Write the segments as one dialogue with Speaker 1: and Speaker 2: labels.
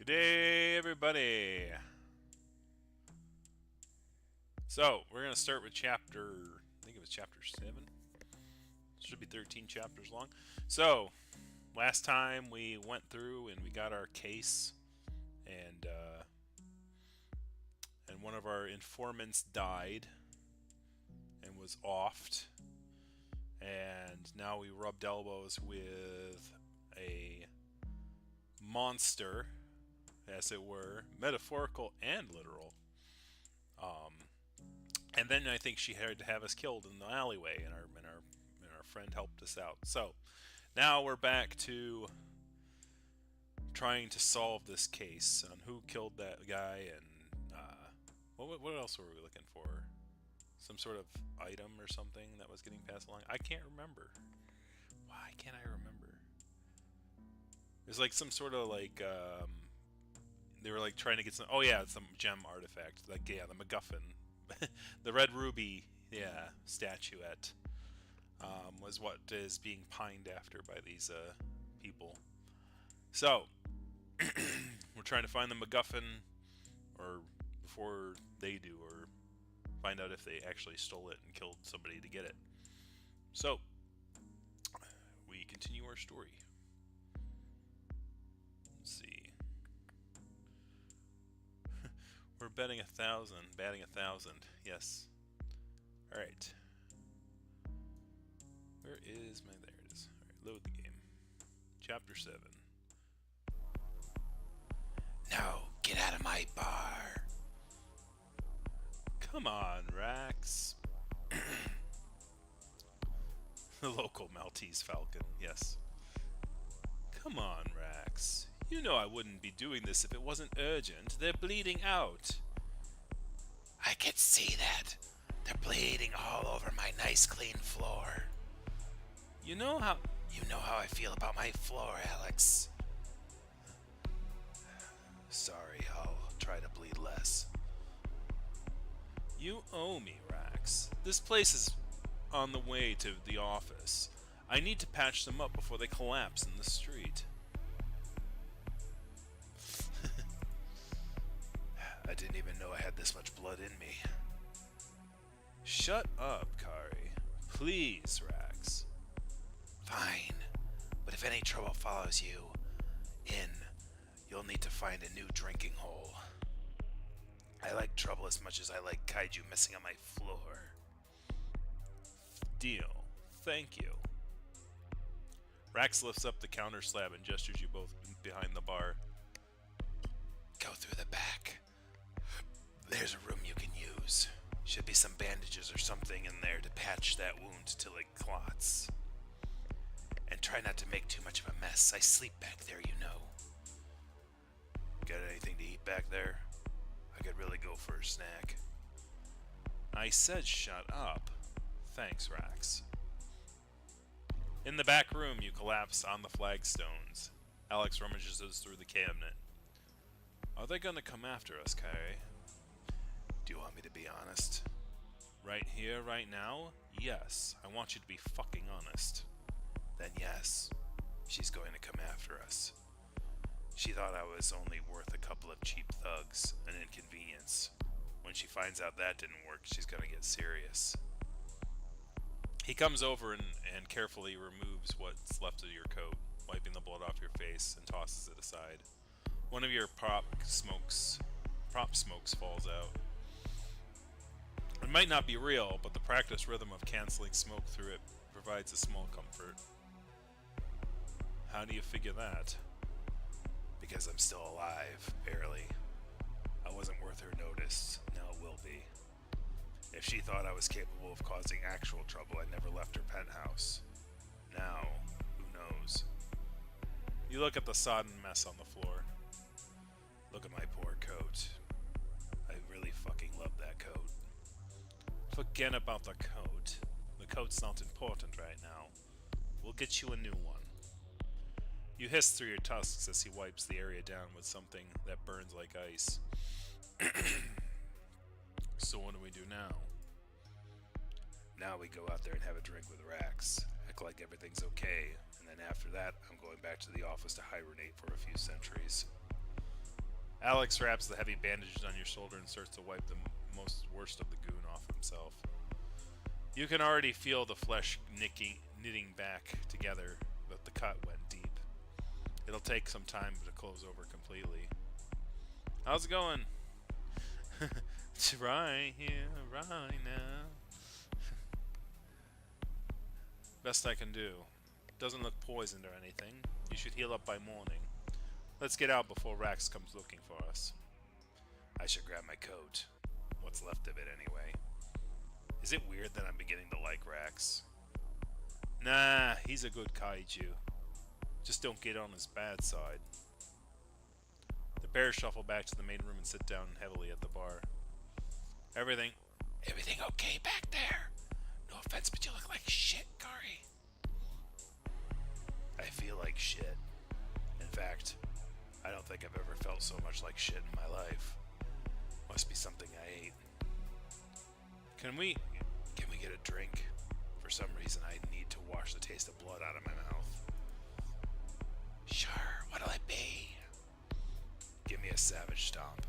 Speaker 1: Good day, everybody. So, we're going to start with chapter, I think it was chapter 7. Should be 13 chapters long. So, last time we went through and we got our case, and one of our informants died and was offed. And now we rubbed elbows with a monster, as it were, metaphorical and literal. And then I think she had to have us killed in the alleyway, and our friend helped us out. So now we're back to trying to solve this case on who killed that guy, and what else were we looking for? Some sort of item or something that was getting passed along. I can't remember. Why can't I remember? There's like some sort of like they were like trying to get some. Oh yeah, some gem artifact. Like yeah, the MacGuffin, the red ruby. Yeah, statuette was what is being pined after by these people. So we're trying to find the MacGuffin, or before they do, or find out if they actually stole it and killed somebody to get it. So we continue our story. Let's see. We're batting 1,000. Yes. All right. Where is my? There it is. All right, load the game. Chapter 7.
Speaker 2: No, get out of my bar.
Speaker 1: Come on, Rax. The local Maltese Falcon. Yes. Come on, Rax. You know I wouldn't be doing this if it wasn't urgent. They're bleeding out.
Speaker 2: I can see that. They're bleeding all over my nice clean floor.
Speaker 1: You know how
Speaker 2: You know how I feel about my floor, Alex. Sorry, I'll try to bleed less.
Speaker 1: you owe me, Rax. This place is on the way to the office. I need to patch them up before they collapse in the street.
Speaker 2: I didn't even know I had this much blood in me.
Speaker 1: Shut up, Kari. Please, Rax.
Speaker 2: Fine, but if any trouble follows you you'll need to find a new drinking hole. I like trouble as much as I like Kaiju messing on my floor.
Speaker 1: Deal. Thank you. Rax lifts up the counter slab and gestures you both behind the bar.
Speaker 2: Go through the back. There's a room you can use. Should be some bandages or something in there to patch that wound till it clots. And try not to make too much of a mess. I sleep back there, you know. Got anything to eat back there? I could really go for a snack.
Speaker 1: I said shut up. Thanks, Rax. In the back room, you collapse on the flagstones. Alex rummages through the cabinet. Are they gonna come after us, Kari?
Speaker 2: Do you want me to be honest?
Speaker 1: Right here, right now? Yes. I want you to be fucking honest.
Speaker 2: Then yes, she's going to come after us. She thought I was only worth a couple of cheap thugs, an inconvenience. When she finds out that didn't work, she's gonna get serious.
Speaker 1: He comes over and carefully removes what's left of your coat, wiping the blood off your face, and tosses it aside. One of your prop smokes falls out. It might not be real, but the practice rhythm of canceling smoke through it provides a small comfort. How do you figure that?
Speaker 2: Because I'm still alive, barely. I wasn't worth her notice, now it will be. If she thought I was capable of causing actual trouble, I never left her penthouse. Now, who knows?
Speaker 1: You look at the sodden mess on the floor.
Speaker 2: Look at my poor coat. I really fucking love that coat.
Speaker 1: Forget about the coat. The coat's not important right now. We'll get you a new one. You hiss through your tusks as he wipes the area down with something that burns like ice. So what do we do now?
Speaker 2: Now we go out there and have a drink with Rax, act like everything's okay, and then after that, I'm going back to the office to hibernate for a few centuries.
Speaker 1: Alex wraps the heavy bandages on your shoulder and starts to wipe the worst of the goon off himself. You can already feel the flesh knitting back together, but the cut went deep. It'll take some time to close over completely. How's it going? It's right here, right now. Best I can do. Doesn't look poisoned or anything. You should heal up by morning. Let's get out before Rax comes looking for us.
Speaker 2: I should grab my coat. What's left of it anyway. Is it weird that I'm beginning to like Rax?
Speaker 1: Nah, he's a good kaiju. Just don't get on his bad side. The pair shuffle back to the main room and sit down heavily at the bar. Everything
Speaker 2: Okay back there? No offense, but you look like shit, Kari. I feel like shit. In fact, I don't think I've ever felt so much like shit in my life. Must be something I ate.
Speaker 1: Can we
Speaker 2: get a drink? For some reason, I need to wash the taste of blood out of my mouth. Sure, what'll it be? Give me a savage stomp.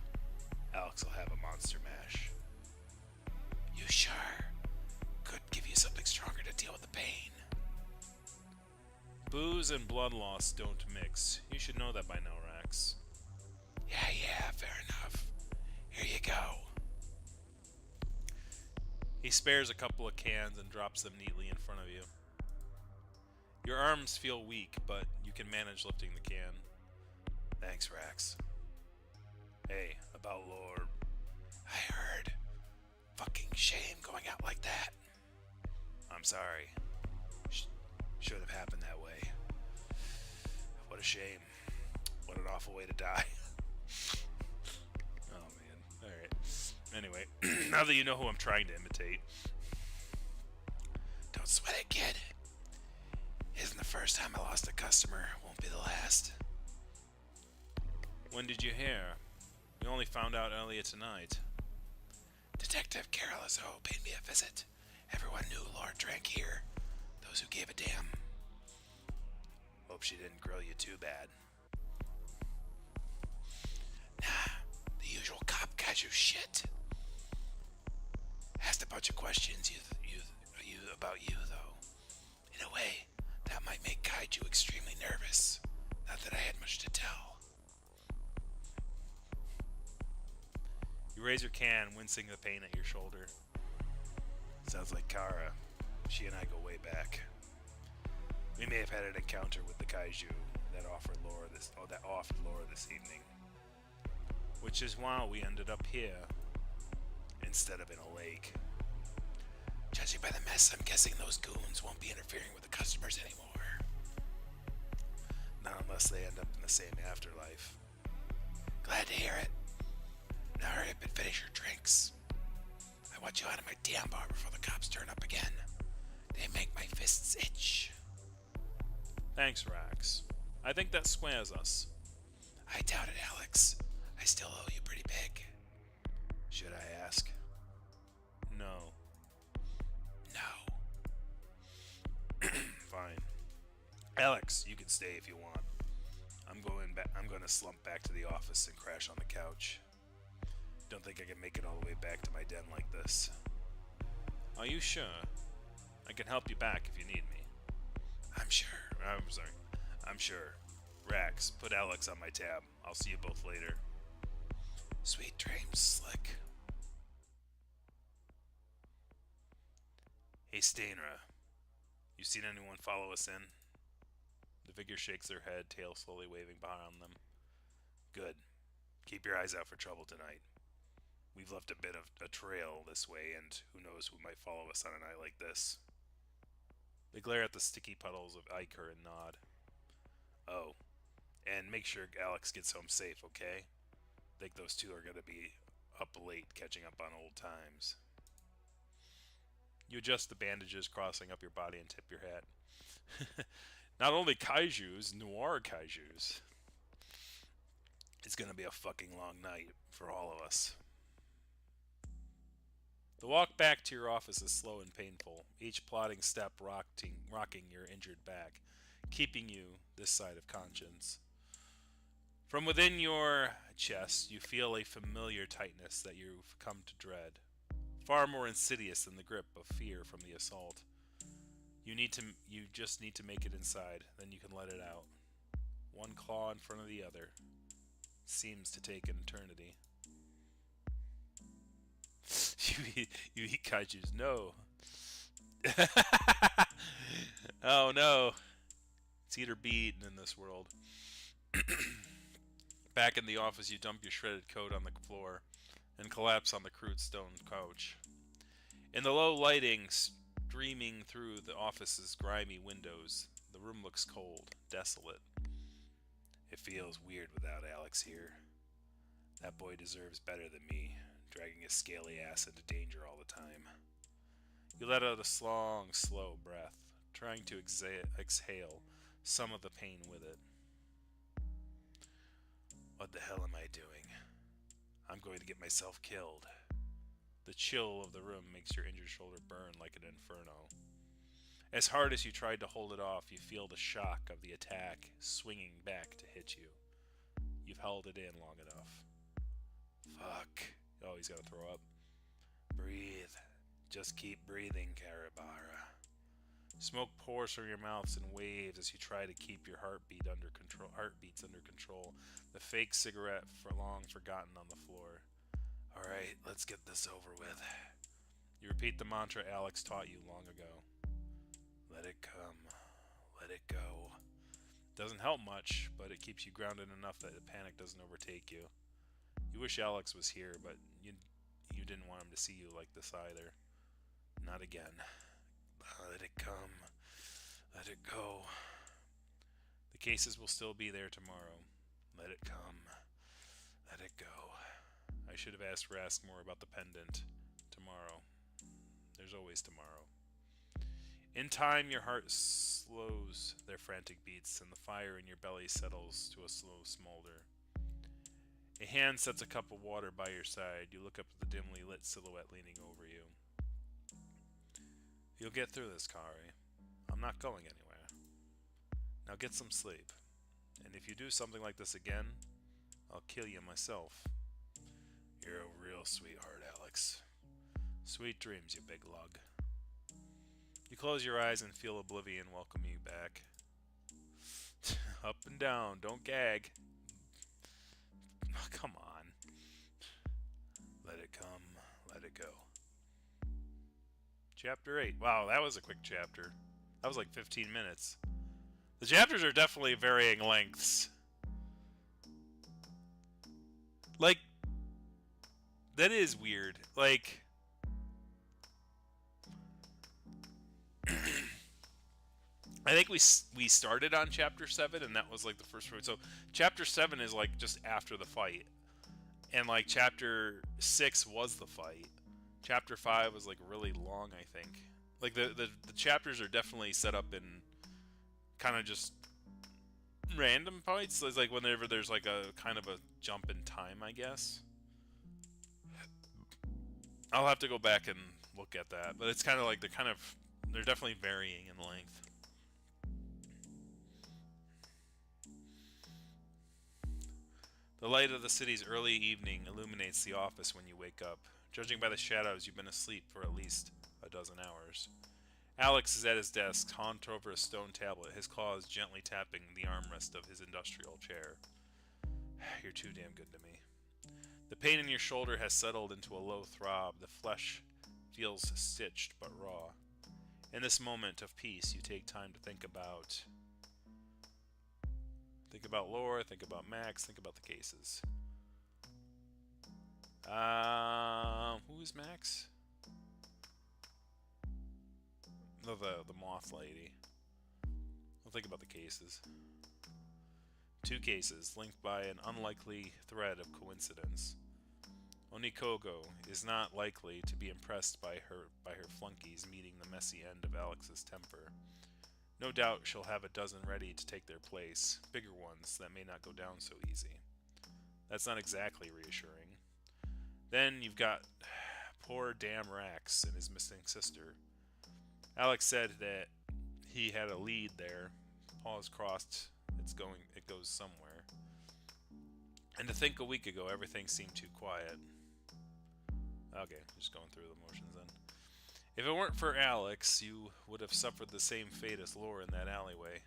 Speaker 2: Alex will have a monster mash. You sure? Could give you something stronger to deal with the pain.
Speaker 1: Booze and blood loss don't mix. You should know that by now, Rax.
Speaker 2: Yeah, fair enough. Here you go.
Speaker 1: He spares a couple of cans and drops them neatly in front of you. Your arms feel weak, but you can manage lifting the can.
Speaker 2: Thanks, Rax. Hey, about lore. I heard. Fucking shame going out like that. I'm sorry. Should have happened that way. What a shame. What an awful way to die.
Speaker 1: Oh man. Alright. Anyway, now that you know who I'm trying to imitate.
Speaker 2: Don't sweat it, kid. Isn't the first time I lost a customer. Won't be the last.
Speaker 1: When did you hear? We only found out earlier tonight.
Speaker 2: Detective Carol Lazo paid me a visit. Everyone knew Lord drank here. Those who gave a damn. Hope she didn't grill you too bad. Nah, the usual cop kaiju shit. Asked a bunch of questions about you, though. In a way, that might make Kaiju extremely nervous. Not that I had much to tell.
Speaker 1: You raise your can, wincing the pain at your shoulder.
Speaker 2: Sounds like Kara. She and I go way back. We may have had an encounter with the Kaiju that offered Laura this evening.
Speaker 1: Which is why we ended up here.
Speaker 2: Instead of in a lake. Judging by the mess, I'm guessing those goons won't be interfering with the customers anymore. Not unless they end up in the same afterlife. Glad to hear it. Now hurry up and finish your drinks. I want you out of my damn bar before the cops turn up again. They make my fists itch.
Speaker 1: Thanks, Rax. I think that squares us.
Speaker 2: I doubt it, Alex. I still owe you pretty big. Should I ask?
Speaker 1: No.
Speaker 2: No.
Speaker 1: Fine.
Speaker 2: Alex, you can stay if you want. I'm going to slump back to the office and crash on the couch. Don't think I can make it all the way back to my den like this.
Speaker 1: Are you sure? I can help you back if you need me.
Speaker 2: I'm sure.
Speaker 1: I'm sure. Rax, put Alex on my tab. I'll see you both later.
Speaker 2: Sweet dreams, Slick.
Speaker 1: Hey, Stainra. You seen anyone follow us in? The figure shakes their head, tail slowly waving behind them.
Speaker 2: Good. Keep your eyes out for trouble tonight. We've left a bit of a trail this way, and who knows who might follow us on a night like this.
Speaker 1: They glare at the sticky puddles of ichor and nod.
Speaker 2: Oh, and make sure Alex gets home safe, okay? Think those two are going to be up late catching up on old times.
Speaker 1: You adjust the bandages crossing up your body and tip your hat. Not only kaijus, noir kaijus.
Speaker 2: It's going to be a fucking long night for all of us.
Speaker 1: The walk back to your office is slow and painful, each plodding step rocking your injured back, keeping you this side of conscience. From within your chest, you feel a familiar tightness that you've come to dread, far more insidious than the grip of fear from the assault. You just need to make it inside, then you can let it out. One claw in front of the other. Seems to take an eternity. You eat kaijus. No. Oh no. It's eat or be eaten in this world. Back in the office, you dump your shredded coat on the floor and collapse on the crude stone couch. In the low lighting streaming through the office's grimy windows, the room looks cold, desolate. It feels weird without Alex here. That boy deserves better than me, dragging his scaly ass into danger all the time. You let out a long, slow breath, trying to exhale some of the pain with it. What the hell am I doing? I'm going to get myself killed. The chill of the room makes your injured shoulder burn like an inferno. As hard as you tried to hold it off, you feel the shock of the attack swinging back to hit you. You've held it in long enough. Fuck. Oh, he's got to throw up. Breathe. Just keep breathing, Karabara. Smoke pours from your mouths in waves as you try to keep your heartbeats under control. The fake cigarette for long forgotten on the floor. Alright, let's get this over with. You repeat the mantra Alex taught you long ago. Let it come. Let it go. Doesn't help much, but it keeps you grounded enough that the panic doesn't overtake you. You wish Alex was here, but you didn't want him to see you like this either. Not again. Let it come. Let it go. The cases will still be there tomorrow. Let it come. Let it go. I should have asked Rask more about the pendant. Tomorrow. There's always tomorrow. In time, your heart slows their frantic beats, and the fire in your belly settles to a slow smolder. A hand sets a cup of water by your side. You look up at the dimly lit silhouette leaning over you. You'll get through this, Kari. I'm not going anywhere. Now get some sleep. And if you do something like this again, I'll kill you myself. You're a real sweetheart, Alex. Sweet dreams, you big lug. You close your eyes and feel oblivion welcome you back. Up and down, don't gag. Oh, come on. Let it come, let it go. Chapter 8. Wow, that was a quick chapter. That was like 15 minutes. The chapters are definitely varying lengths. Like, that is weird. Like, I think we started on chapter 7, and that was like the first one. So chapter 7 is like just after the fight, and like chapter 6 was the fight. Chapter 5 was like really long, I think. Like the chapters are definitely set up in kind of just random points. So it's like whenever there's like a kind of a jump in time, I guess. I'll have to go back and look at that, but it's kind of like they're definitely varying in length. The light of the city's early evening illuminates the office when you wake up. Judging by the shadows, you've been asleep for at least a dozen hours. Alex is at his desk, hunched over a stone tablet, his claws gently tapping the armrest of his industrial chair. You're too damn good to me. The pain in your shoulder has settled into a low throb. The flesh feels stitched but raw. In this moment of peace, you take time to think about Laura, think about Max, think about the cases. Who is Max? No, the moth lady. I'll think about the cases. 2 cases linked by an unlikely thread of coincidence. Onikogo is not likely to be impressed by her flunkies meeting the messy end of Alex's temper. No doubt she'll have a dozen ready to take their place, bigger ones that may not go down so easy. That's not exactly reassuring. Then you've got poor damn Rax and his missing sister. Alex said that he had a lead there. Paws crossed. It goes somewhere. And to think a week ago everything seemed too quiet. Okay, just going through the motions then. If it weren't for Alex, you would have suffered the same fate as Laura in that alleyway.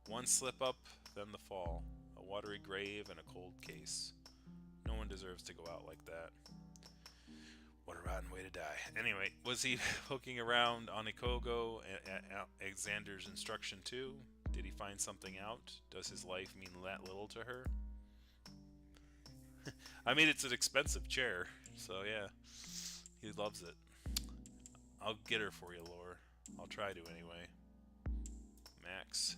Speaker 1: One slip up, then the fall. A watery grave and a cold case. No one deserves to go out like that. What a rotten way to die. Anyway, was he poking around on Ikogo at Alexander's instruction too? Did he find something out? Does his life mean that little to her? I mean, it's an expensive chair, so yeah. He loves it. I'll get her for you, Laura. I'll try to anyway. Max.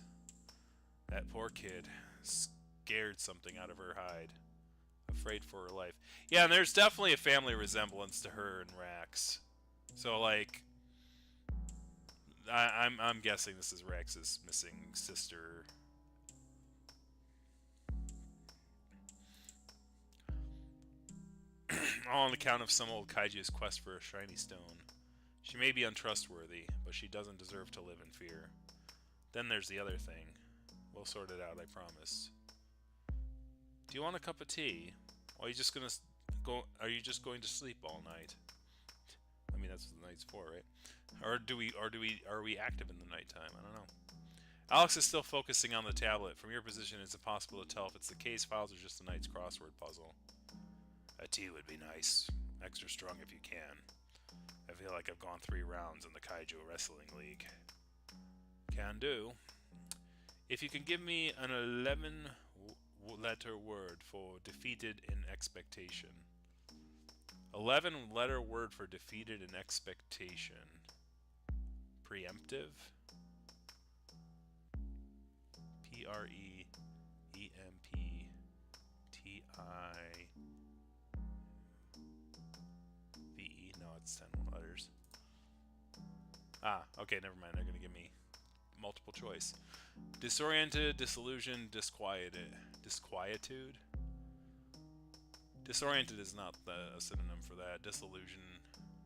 Speaker 1: That poor kid. Scared something out of her hide. Afraid for her life. Yeah, and there's definitely a family resemblance to her and Rax. So, like, I'm guessing this is Rax's missing sister. All on account of some old Kaiju's quest for a shiny stone. She may be untrustworthy, but she doesn't deserve to live in fear. Then there's the other thing. We'll sort it out, I promise. Do you want a cup of tea? Or are you just gonna go? Are you just going to sleep all night? I mean, that's what the night's for, right? Or are we active in the nighttime? I don't know. Alex is still focusing on the tablet. From your position, it's impossible to tell if it's the case files or just the night's crossword puzzle. A tea would be nice. Extra strong if you can. I feel like I've gone 3 rounds in the Kaiju Wrestling League. Can do. If you can give me an 11-letter word for defeated in expectation. 11-letter word for defeated in expectation. Preemptive? Preemptive. No, it's 10 letters. Okay, never mind. They're going to give me multiple choice. Disoriented, disillusioned, disquieted. Disquietude? Disoriented is not a synonym for that. Disillusion.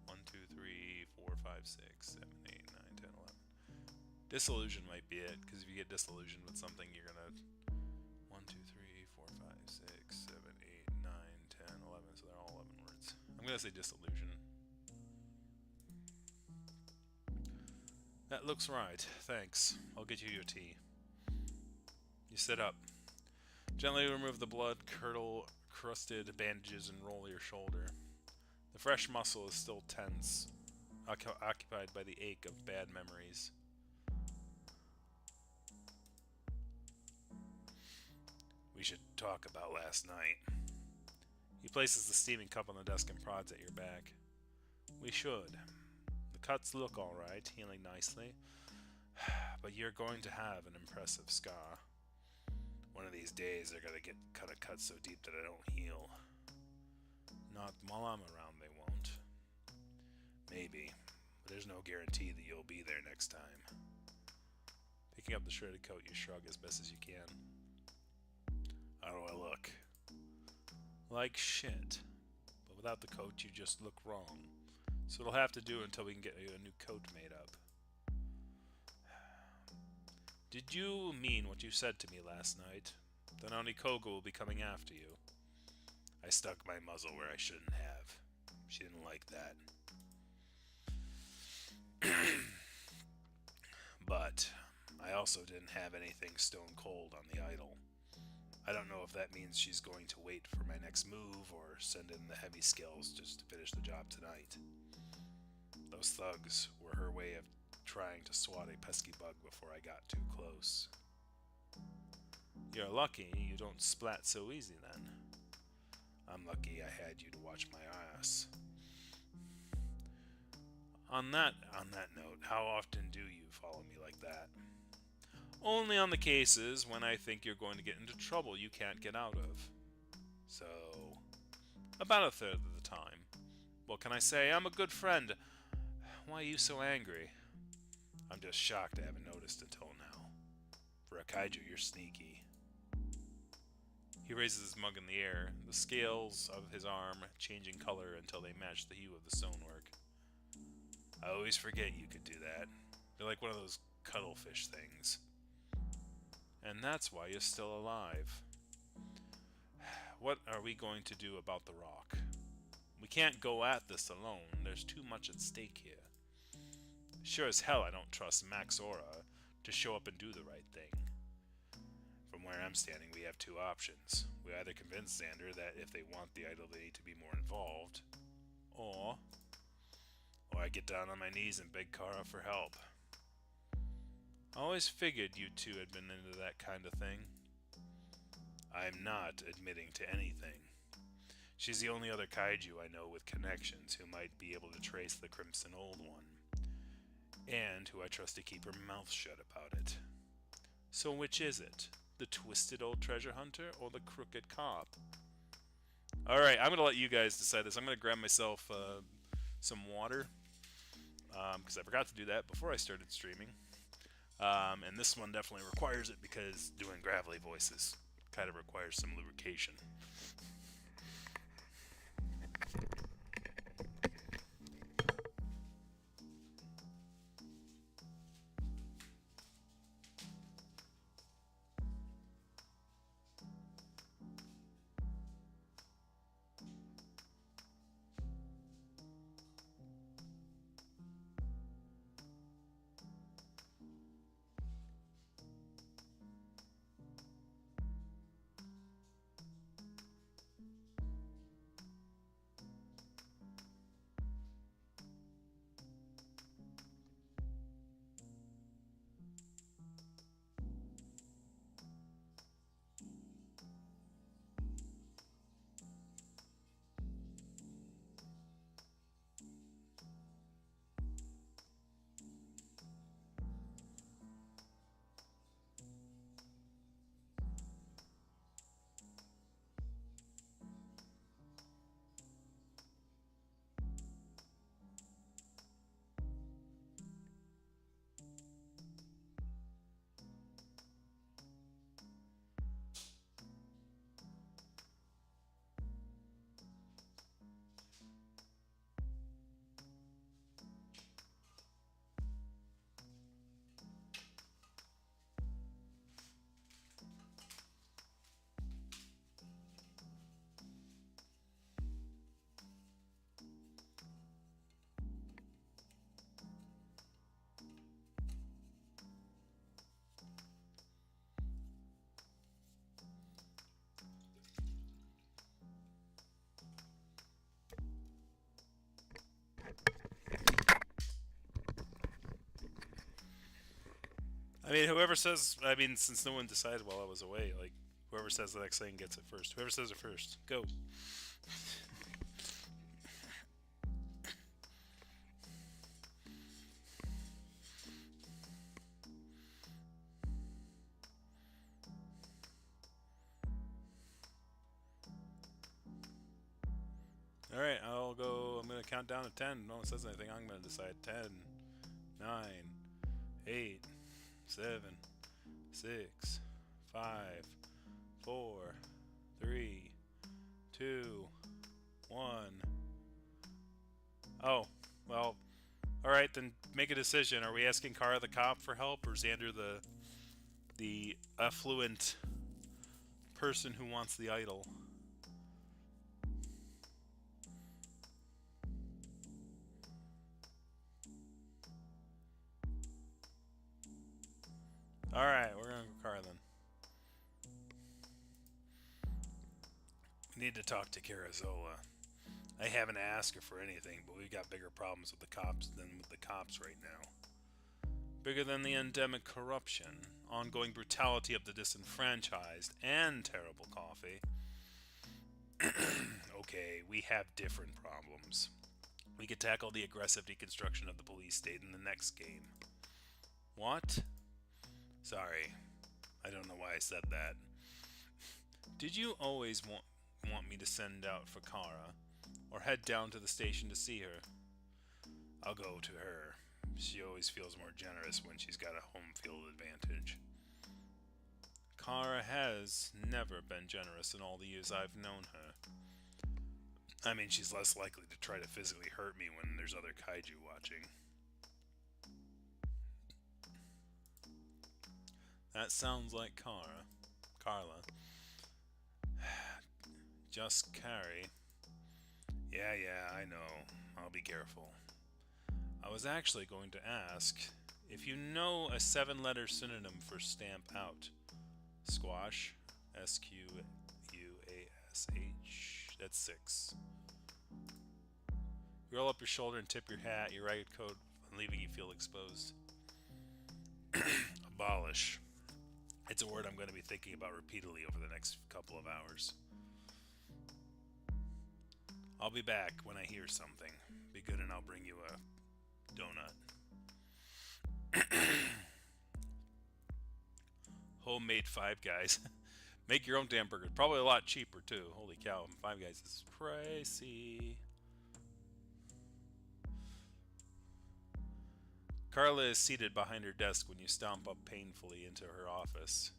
Speaker 1: 1, 2, 3, 4, 5, 6, 7, 8, 9, 10, 11. Disillusion might be it, because if you get disillusioned with something, you're going to 1, 2, 3, 4, 5, 6, 7, 8, 9, 10, 11. So they're all 11 words. I'm going to say disillusion. That looks right. Thanks. I'll get you your tea. You sit up. Gently remove the blood-crusted bandages and roll your shoulder. The fresh muscle is still tense, occupied by the ache of bad memories. We should talk about last night. He places the steaming cup on the desk and prods at your back. We should. The cuts look alright, healing nicely. But you're going to have an impressive scar. One of these days they're gonna get cut a cut so deep that I don't heal. Not while I'm around they won't. Maybe, but there's no guarantee that you'll be there next time. Picking up the shredded coat, you shrug as best as you can. How do I look? Like shit. But without the coat you just look wrong. So it'll have to do until we can get a new coat made up. Did you mean what you said to me last night? Then Onikogo will be coming after you. I stuck my muzzle where I shouldn't have. She didn't like that. But I also didn't have anything stone cold on the idol. I don't know if that means she's going to wait for my next move or send in the heavy skills just to finish the job tonight. Those thugs were her way of trying to swat a pesky bug before I got too close. You're lucky you don't splat so easy then. I'm lucky I had you to watch my ass. On that note, how often do you follow me like that? Only on the cases when I think you're going to get into trouble you can't get out of. So, about a third of the time. What can I say? I'm a good friend. Why are you so angry? I'm just shocked I haven't noticed until now. For a kaiju, you're sneaky. He raises his mug in the air, the scales of his arm changing color until they match the hue of the stonework. I always forget you could do that. You're like one of those cuttlefish things. And that's why you're still alive. What are we going to do about the rock? We can't go at this alone. There's too much at stake here. Sure as hell I don't trust Max Aura to show up and do the right thing. From where I'm standing, we have two options. We either convince Xander that if they want the idol they need to be more involved, or I get down on my knees and beg Kara for help. I always figured you two had been into that kind of thing. I'm not admitting to anything. She's the only other kaiju I know with connections who might be able to trace the Crimson Old One, and who I trust to keep her mouth shut about it. So which is it? The twisted old treasure hunter or the crooked cop? Alright, I'm going to let you guys decide this. I'm going to grab myself some water, because I forgot to do that before I started streaming. And this one definitely requires it because doing gravelly voices kind of requires some lubrication. I mean, since no one decided while I was away, like, whoever says the next thing gets it first. Whoever says it first, go. Alright, I'll go. I'm going to count down to 10. No one says anything. I'm going to decide 10, 9, 8, 7, 6, 5, 4, 3, 2, 1. Oh, well, alright, then make a decision. Are we asking Kara the cop for help, or Xander the affluent person who wants the idol? Alright, we're gonna go Kara then. We need to talk to Carazola. I haven't asked her for anything, but we've got bigger problems with the cops than with the cops right now. Bigger than the endemic corruption, ongoing brutality of the disenfranchised, and terrible coffee. Okay, we have different problems. We could tackle the aggressive deconstruction of the police state in the next game. What? Sorry, I don't know why I said that. Did you always want me to send out for Kara, or head down to the station to see her? I'll go to her. She always feels more generous when she's got a home field advantage. Kara has never been generous in all the years I've known her. I mean, she's less likely to try to physically hurt me when there's other kaiju watching. That sounds like Carla. just carry. Yeah, I know. I'll be careful. I was actually going to ask if you know a 7-letter synonym for stamp out. Squash. SQUASH. That's 6. Roll up your shoulder and tip your hat, your ragged coat, leaving you feel exposed. Abolish. It's a word I'm going to be thinking about repeatedly over the next couple of hours. I'll be back when I hear something. Be good and I'll bring you a donut. Homemade Five Guys. Make your own damn burger. Probably a lot cheaper too. Holy cow, Five Guys is pricey. Carla is seated behind her desk when you stomp up painfully into her office.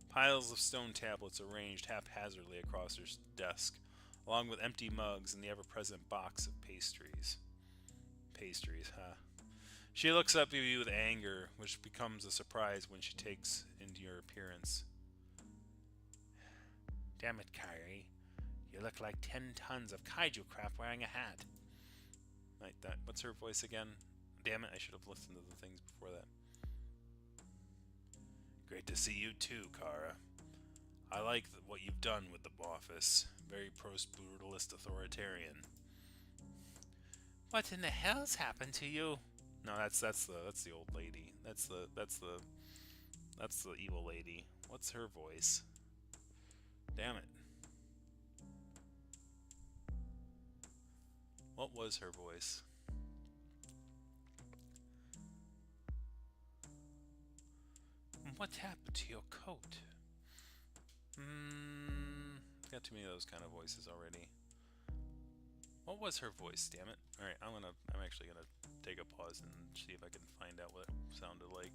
Speaker 1: Piles of stone tablets arranged haphazardly across her desk, along with empty mugs and the ever-present box of pastries. Pastries, huh? She looks up at you with anger, which becomes a surprise when she takes into your appearance. Damn it, Kyrie. You look like 10 tons of kaiju crap wearing a hat. Like that. What's her voice again? Damn it, I should have listened to the things before that. Great to see you too, Kara. I like what you've done with the office. Very post-brutalist authoritarian. What in the hell's happened to you? No, that's the old lady. That's the evil lady. What's her voice? Damn it. What was her voice? What happened to your coat? Got too many of those kind of voices already. What was her voice? Damn it! All right, I'm actually gonna take a pause and see if I can find out what it sounded like.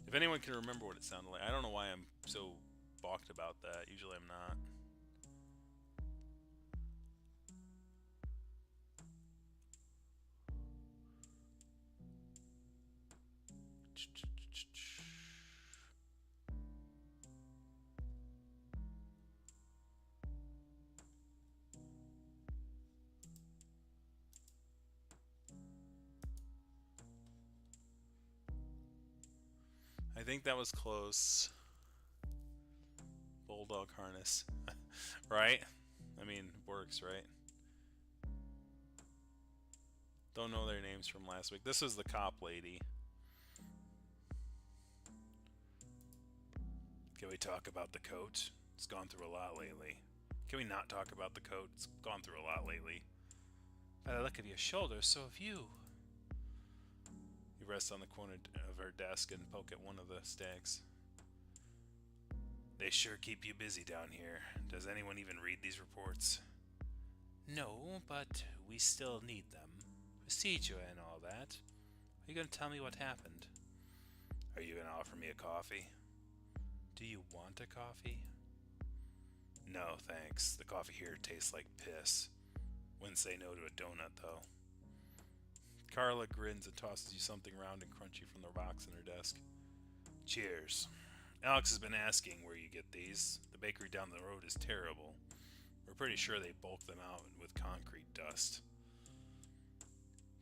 Speaker 1: If anyone can remember what it sounded like, I don't know why I'm so balked about that. Usually I'm not. I think that was close. Bulldog harness. Right? I mean, it works, right? Don't know their names from last week. This is the cop lady. Can we talk about the coat? It's gone through a lot lately. Can we not talk about the coat? It's gone through a lot lately. By the look of your shoulders, so have you. You rest on the corner of her desk and poke at one of the stacks. They sure keep you busy down here. Does anyone even read these reports? No, but we still need them. Procedure and all that. Are you going to tell me what happened? Are you going to offer me a coffee? Do you want a coffee? No, thanks. The coffee here tastes like piss. Wouldn't say no to a donut, though. Carla grins and tosses you something round and crunchy from the box in her desk. Cheers. Alex has been asking where you get these. The bakery down the road is terrible. We're pretty sure they bulk them out with concrete dust.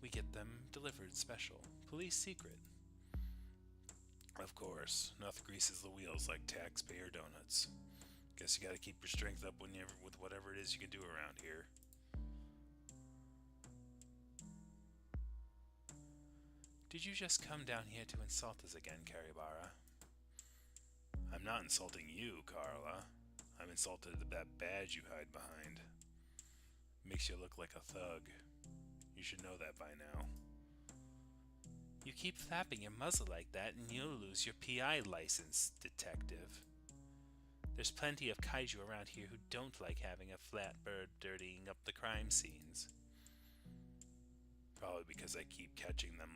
Speaker 1: We get them delivered special. Police secret. Of course. Nothing greases the wheels like taxpayer donuts. Guess you gotta keep your strength up with whatever it is you can do around here. Did you just come down here to insult us again, Karibara? I'm not insulting you, Carla. I'm insulted at that badge you hide behind. Makes you look like a thug. You should know that by now. You keep flapping your muzzle like that and you'll lose your PI license, detective. There's plenty of kaiju around here who don't like having a flat bird dirtying up the crime scenes. Probably because I keep catching them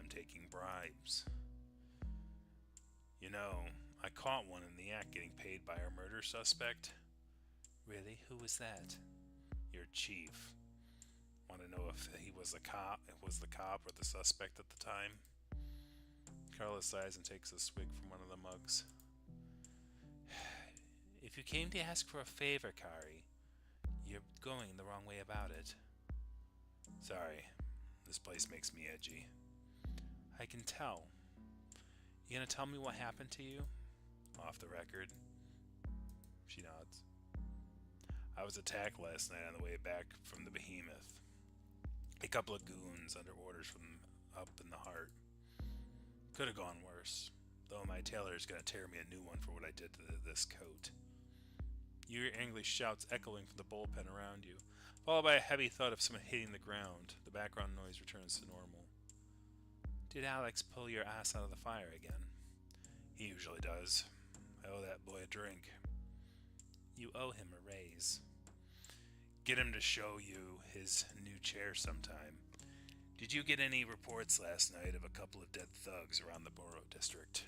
Speaker 1: taking bribes. You know, I caught one in the act getting paid by our murder suspect. Really? Who was that? Your chief. Want to know if he was the cop or the suspect at the time? Carla sighs and takes a swig from one of the mugs. If
Speaker 2: you came to ask for a favor, Kari, you're going the wrong way about it.
Speaker 1: Sorry, this place makes me edgy.
Speaker 2: I can tell. You gonna tell me what happened to you?
Speaker 1: Off the record. She nods. I was attacked last night on the way back from the Behemoth. A couple of goons under orders from up in the heart. Could have gone worse, though my tailor's gonna tear me a new one for what I did to this coat. You hear English shouts echoing from the bullpen around you, followed by a heavy thud of someone hitting the ground. The background noise returns to normal.
Speaker 2: Did Alex pull your ass out of the fire again?
Speaker 1: He usually does. I owe that boy a drink.
Speaker 2: You owe him a raise.
Speaker 1: Get him to show you his new chair sometime. Did you get any reports last night of a couple of dead thugs around the borough district?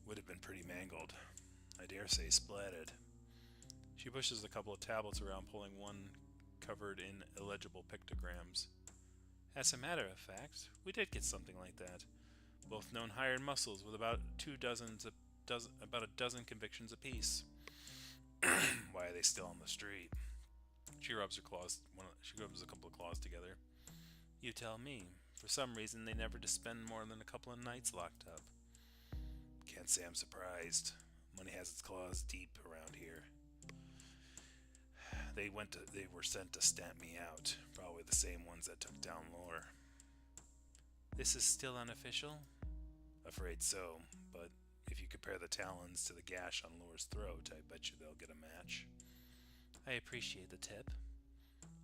Speaker 1: Would have been pretty mangled. I dare say splatted. She pushes a couple of tablets around, pulling one covered in illegible pictograms.
Speaker 2: As a matter of fact, we did get something like that. Both known hired muscles with about a dozen convictions apiece.
Speaker 1: Why are they still on the street?
Speaker 2: She rubs her claws. She rubs a couple of claws together. You tell me. For some reason, they never just spend more than a couple of nights locked up.
Speaker 1: Can't say I'm surprised. Money has its claws deep around here. They were sent to stamp me out. Probably the same ones that took down Noir.
Speaker 2: This is still unofficial?
Speaker 1: Afraid so, but if you compare the talons to the gash on Noir's throat, I bet you they'll get a match.
Speaker 2: I appreciate the tip.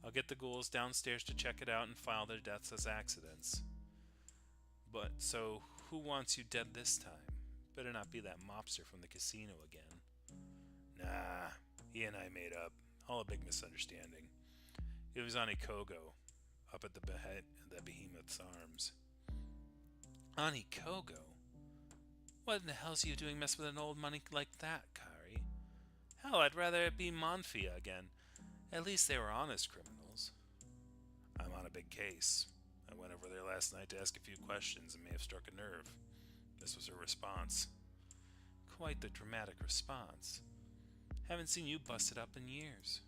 Speaker 2: I'll get the ghouls downstairs to check it out and file their deaths as accidents. But, so, who wants you dead this time? Better not be that mobster from the casino again.
Speaker 1: Nah, he and I made up. All a big misunderstanding. It was on Ikogo, up at the Behemoth's arms.
Speaker 2: Anikogo? What in the hell's you doing messing with an old money like that, Kari? Hell, I'd rather it be Monfia again. At least they were honest criminals.
Speaker 1: I'm on a big case. I went over there last night to ask a few questions and may have struck a nerve. This was her response.
Speaker 2: Quite the dramatic response. Haven't seen you busted up in years.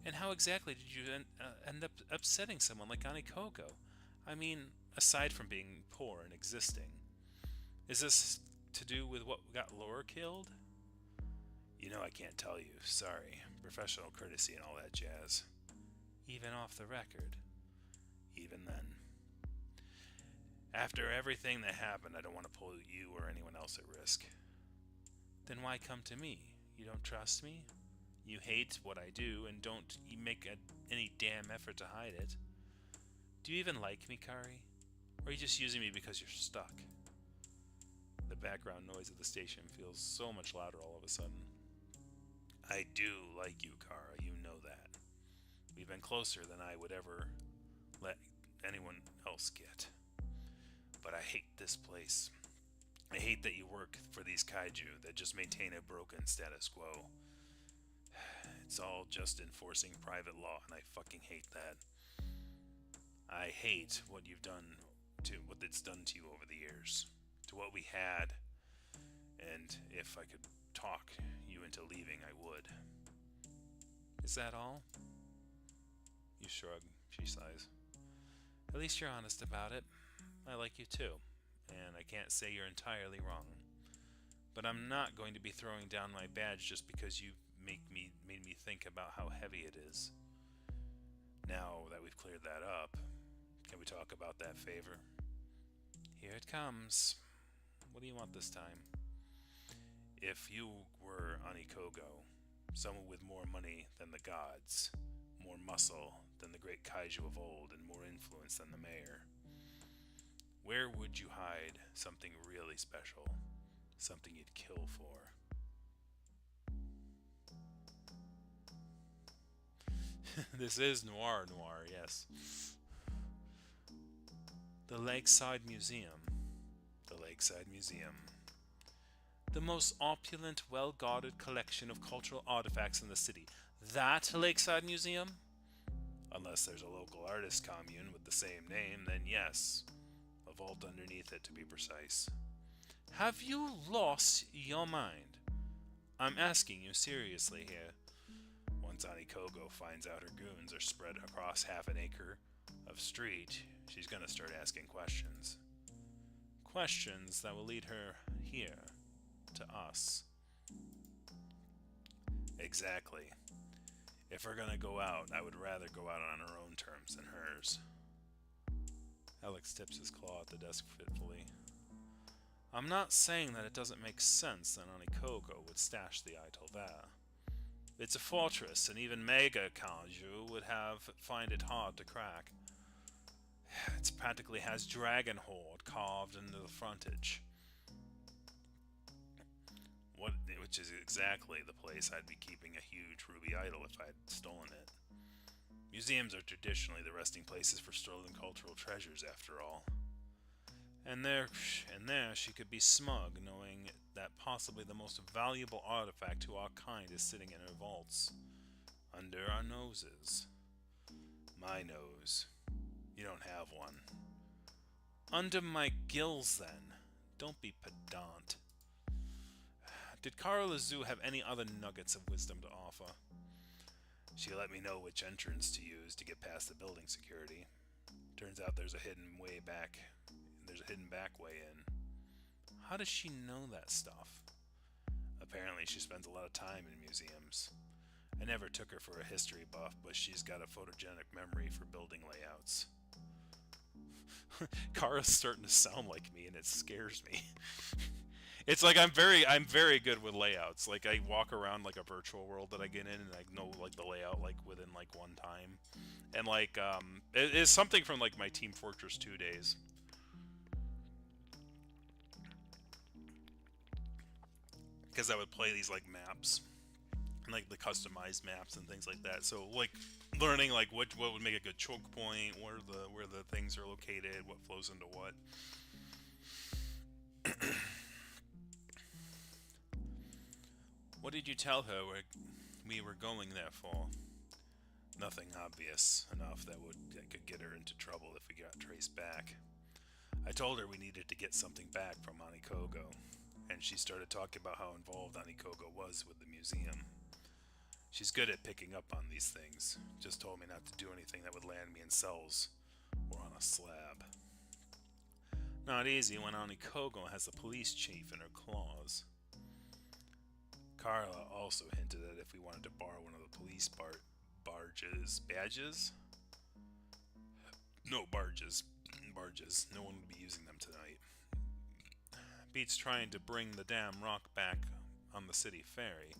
Speaker 2: And how exactly did you end up upsetting someone like Anikogo? I mean, aside from being poor and existing. Is this to do with what got Laura killed?
Speaker 1: You know I can't tell you. Sorry. Professional courtesy and all that jazz.
Speaker 2: Even off the record?
Speaker 1: Even then. After everything that happened, I don't want to pull you or anyone else at risk.
Speaker 2: Then why come to me? You don't trust me? You hate what I do and don't make any damn effort to hide it. Do you even like me, Kari? Or are you just using me because you're stuck?
Speaker 1: The background noise of the station feels so much louder all of a sudden. I do like you, Kara. You know that. We've been closer than I would ever let anyone else get. But I hate this place. I hate that you work for these kaiju that just maintain a broken status quo. It's all just enforcing private law, and I fucking hate that. I hate what it's done to you over the years, to what we had, and if I could talk you into leaving, I would.
Speaker 2: Is that all?
Speaker 1: You shrug. She sighs.
Speaker 2: At least you're honest about it. I like you too, and I can't say you're entirely wrong. But I'm not going to be throwing down my badge just because you made me think about how heavy it is.
Speaker 1: Now that we've cleared that up, can we talk about that favor?
Speaker 2: Here it comes. What do you want this time?
Speaker 1: If you were Anikogo, someone with more money than the gods, more muscle than the great kaiju of old, and more influence than the mayor, where would you hide something really special? Something you'd kill for?
Speaker 2: This is Noir, yes. The Lakeside Museum.
Speaker 1: The Lakeside Museum.
Speaker 2: The most opulent, well-guarded collection of cultural artifacts in the city. That Lakeside Museum?
Speaker 1: Unless there's a local artist commune with the same name, then yes. A vault underneath it, to be precise.
Speaker 2: Have you lost your mind?
Speaker 1: I'm asking you seriously here. Once Anikogo finds out her goons are spread across half an acre of street, she's gonna start asking questions. Questions that will lead her here, to us. Exactly. If we're gonna go out, I would rather go out on our own terms than hers. Alex tips his claw at the desk fitfully. I'm not saying that it doesn't make sense that Onikogo would stash the idol there. It's a fortress, and even Mega Kaiju would find it hard to crack. It practically has Dragon Horde carved into the frontage. Which is exactly the place I'd be keeping a huge ruby idol if I'd stolen it. Museums are traditionally the resting places for stolen cultural treasures, after all. And there she could be smug, knowing that possibly the most valuable artifact to our kind is sitting in her vaults. Under our noses. My nose. You don't have one. Under my gills, then. Don't be pedant. Did Carla Zoo have any other nuggets of wisdom to offer? She let me know which entrance to use to get past the building security. Turns out there's a hidden back way in. How does she know that stuff? Apparently she spends a lot of time in museums. I never took her for a history buff, but she's got a photogenic memory for building layouts. Kara's starting to sound like me, and it scares me. It's like I'm very good with layouts. Like I walk around like a virtual world that I get in, and I know like the layout like within like one time. And like it's something from like my Team Fortress 2 days. Because I would play these like maps, and like the customized maps and things like that. So like learning like what would make a good choke point, where the things are located, what flows into what. What did you tell her we were going there for? Nothing obvious enough that could get her into trouble if we got traced back. I told her we needed to get something back from Anikogo, and she started talking about how involved Anikogo was with the museum. She's good at picking up on these things. Just told me not to do anything that would land me in cells or on a slab. Not easy when Anikogo has the police chief in her claws. Carla also hinted that if we wanted to borrow one of the police badges? No, barges. No one would be using them tonight. Beats trying to bring the damn rock back on the city ferry.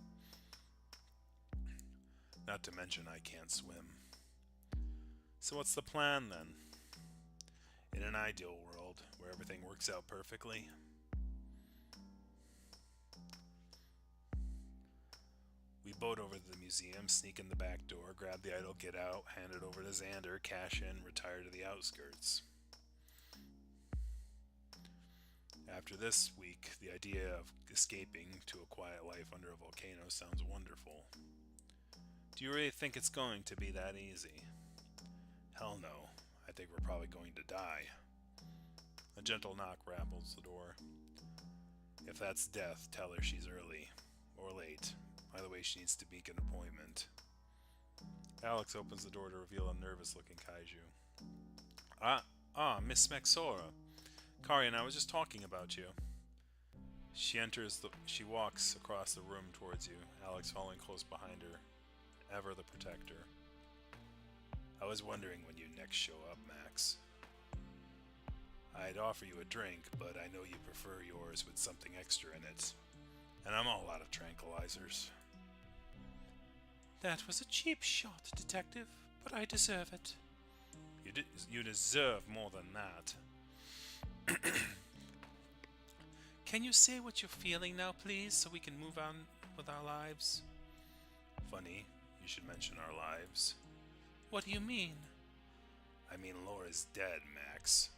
Speaker 1: Not to mention I can't swim. So what's the plan then? In an ideal world, where everything works out perfectly, we boat over to the museum, sneak in the back door, grab the idol, get out, hand it over to Xander, cash in, retire to the outskirts. After this week, the idea of escaping to a quiet life under a volcano sounds wonderful. Do you really think it's going to be that easy? Hell no. I think we're probably going to die. A gentle knock rattles the door. If that's death, tell her she's early. Or late. Either way, she needs to make an appointment. Alex opens the door to reveal a nervous-looking Kaiju. Miss Maxora. Karian, I was just talking about you. She walks across the room towards you, Alex following close behind her. Ever the protector. I was wondering when you next show up, Max. I'd offer you a drink, but I know you prefer yours with something extra in it. And I'm all out of tranquilizers. That was a cheap shot, Detective, but I deserve it. You deserve more than that. Can you say what you're feeling now, please, so we can move on with our lives? Funny, you should mention our lives. What do you mean? I mean, Laura's dead, Max.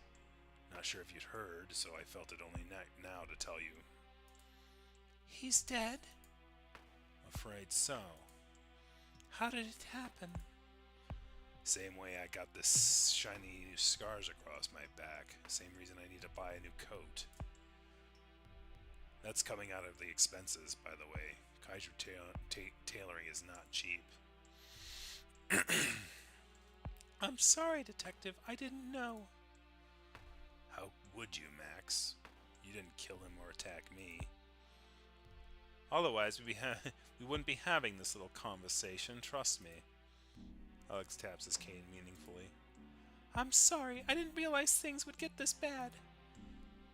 Speaker 1: Not sure if you'd heard, so I felt it only now to tell you. He's dead? Afraid so. How did it happen? Same way I got this shiny scars across my back. Same reason I need to buy a new coat. That's coming out of the expenses, by the way. Kaiju tailoring is not cheap.
Speaker 2: I'm sorry, Detective. I didn't know.
Speaker 1: How would you, Max? You didn't kill him or attack me. Otherwise, we wouldn't be having this little conversation, trust me. Alex taps his cane meaningfully.
Speaker 2: I'm sorry. I didn't realize things would get this bad.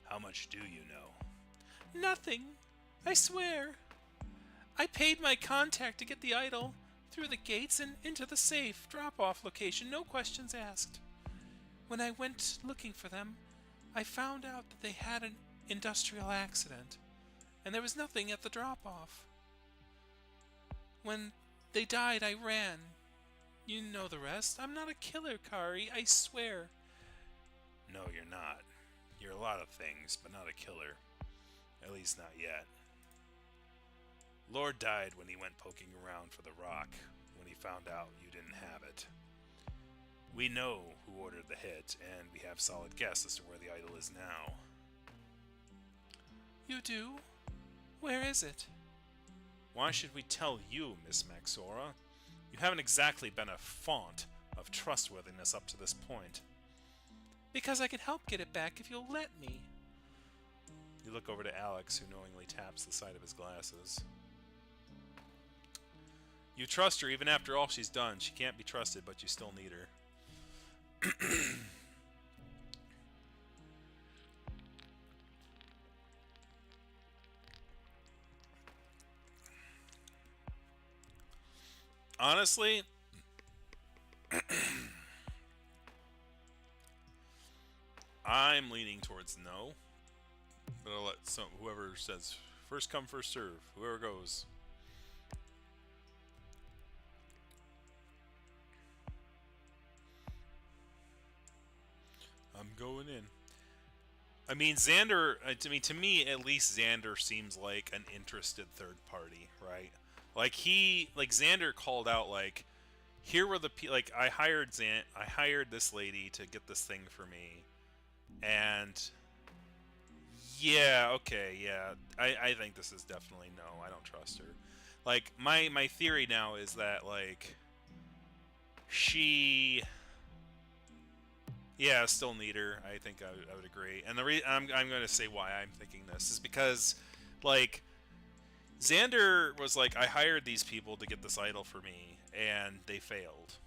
Speaker 1: How much do you know?
Speaker 2: Nothing. I swear. I paid my contact to get the idol through the gates and into the safe drop-off location, no questions asked. When I went looking for them, I found out that they had an industrial accident, and there was nothing at the drop-off. When they died, I ran. You know the rest. I'm not a killer, Kari, I swear.
Speaker 1: No, you're not. You're a lot of things, but not a killer. At least not yet. Lord died when he went poking around for the rock, when he found out you didn't have it. We know who ordered the hit, and we have solid guess as to where the idol is now.
Speaker 2: You do? Where is it?
Speaker 1: Why should we tell you, Miss Maxora? You haven't exactly been a font of trustworthiness up to this point.
Speaker 2: Because I can help get it back if you'll let me.
Speaker 1: You look over to Alex, who knowingly taps the side of his glasses. You trust her even after all she's done. She can't be trusted, but you still need her. Honestly, I'm leaning towards no, but I'll let whoever says first come, first serve. Whoever goes. I'm going in. I mean, Xander. To me, at least Xander seems like an interested third party, right? Like Xander called out, like, here were the like I hired this lady to get this thing for me, and yeah, okay, yeah, I think this is definitely no. I don't trust her. Like my theory now is that like she. Yeah, still need her. I think I would agree. And I'm going to say why I'm thinking this is because, like, Xander was like, I hired these people to get this idol for me, and they failed.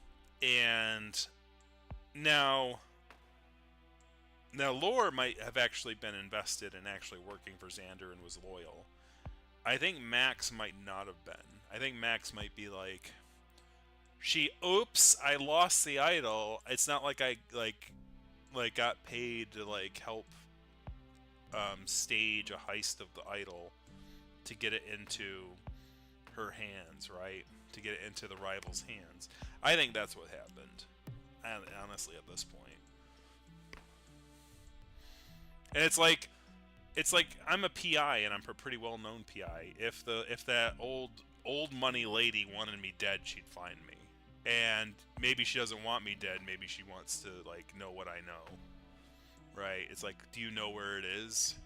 Speaker 1: And now Lore might have actually been invested in actually working for Xander and was loyal. I think Max might not have been. I think Max might be like, oops, I lost the idol. It's not like I got paid to like help stage a heist of the idol to get it into her hands, right? To get it into the rival's hands. I think that's what happened. Honestly, at this point. And it's like I'm a PI and I'm a pretty well-known PI. If that old money lady wanted me dead, she'd find me. And maybe she doesn't want me dead. Maybe she wants to, like, know what I know. Right? It's like, do you know where it is?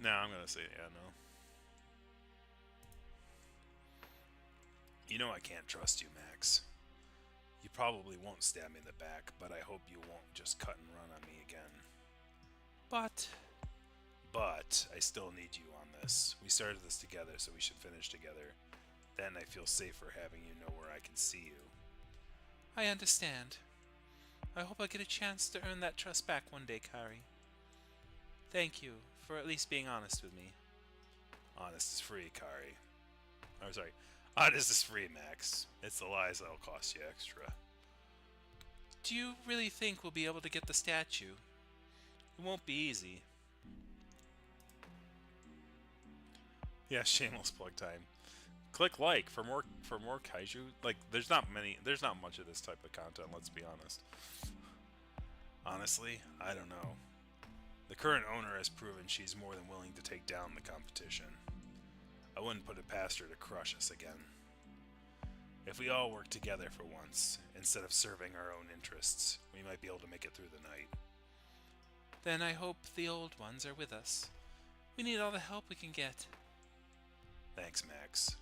Speaker 1: No, I'm going to say, yeah, no. You know I can't trust you, Max. You probably won't stab me in the back, but I hope you won't just cut and run on me again.
Speaker 2: But
Speaker 1: I still need you on this. We started this together, so we should finish together. Then I feel safer having you know where I can see you.
Speaker 2: I understand. I hope I get a chance to earn that trust back one day, Kari. Thank you for at least being honest with me.
Speaker 1: Honest is free, Kari. I'm sorry. Honest is free, Max. It's the lies that'll cost you extra.
Speaker 2: Do you really think we'll be able to get the statue?
Speaker 1: It won't be easy. Yeah, shameless plug time. Click like for more kaiju. Like, there's not much of this type of content, let's be honest. Honestly, I don't know. The current owner has proven she's more than willing to take down the competition. I wouldn't put it past her to crush us again. If we all work together for once, instead of serving our own interests, we might be able to make it through the night.
Speaker 3: Then I hope the old ones are with us. We need all the help we can get.
Speaker 2: Thanks, Max.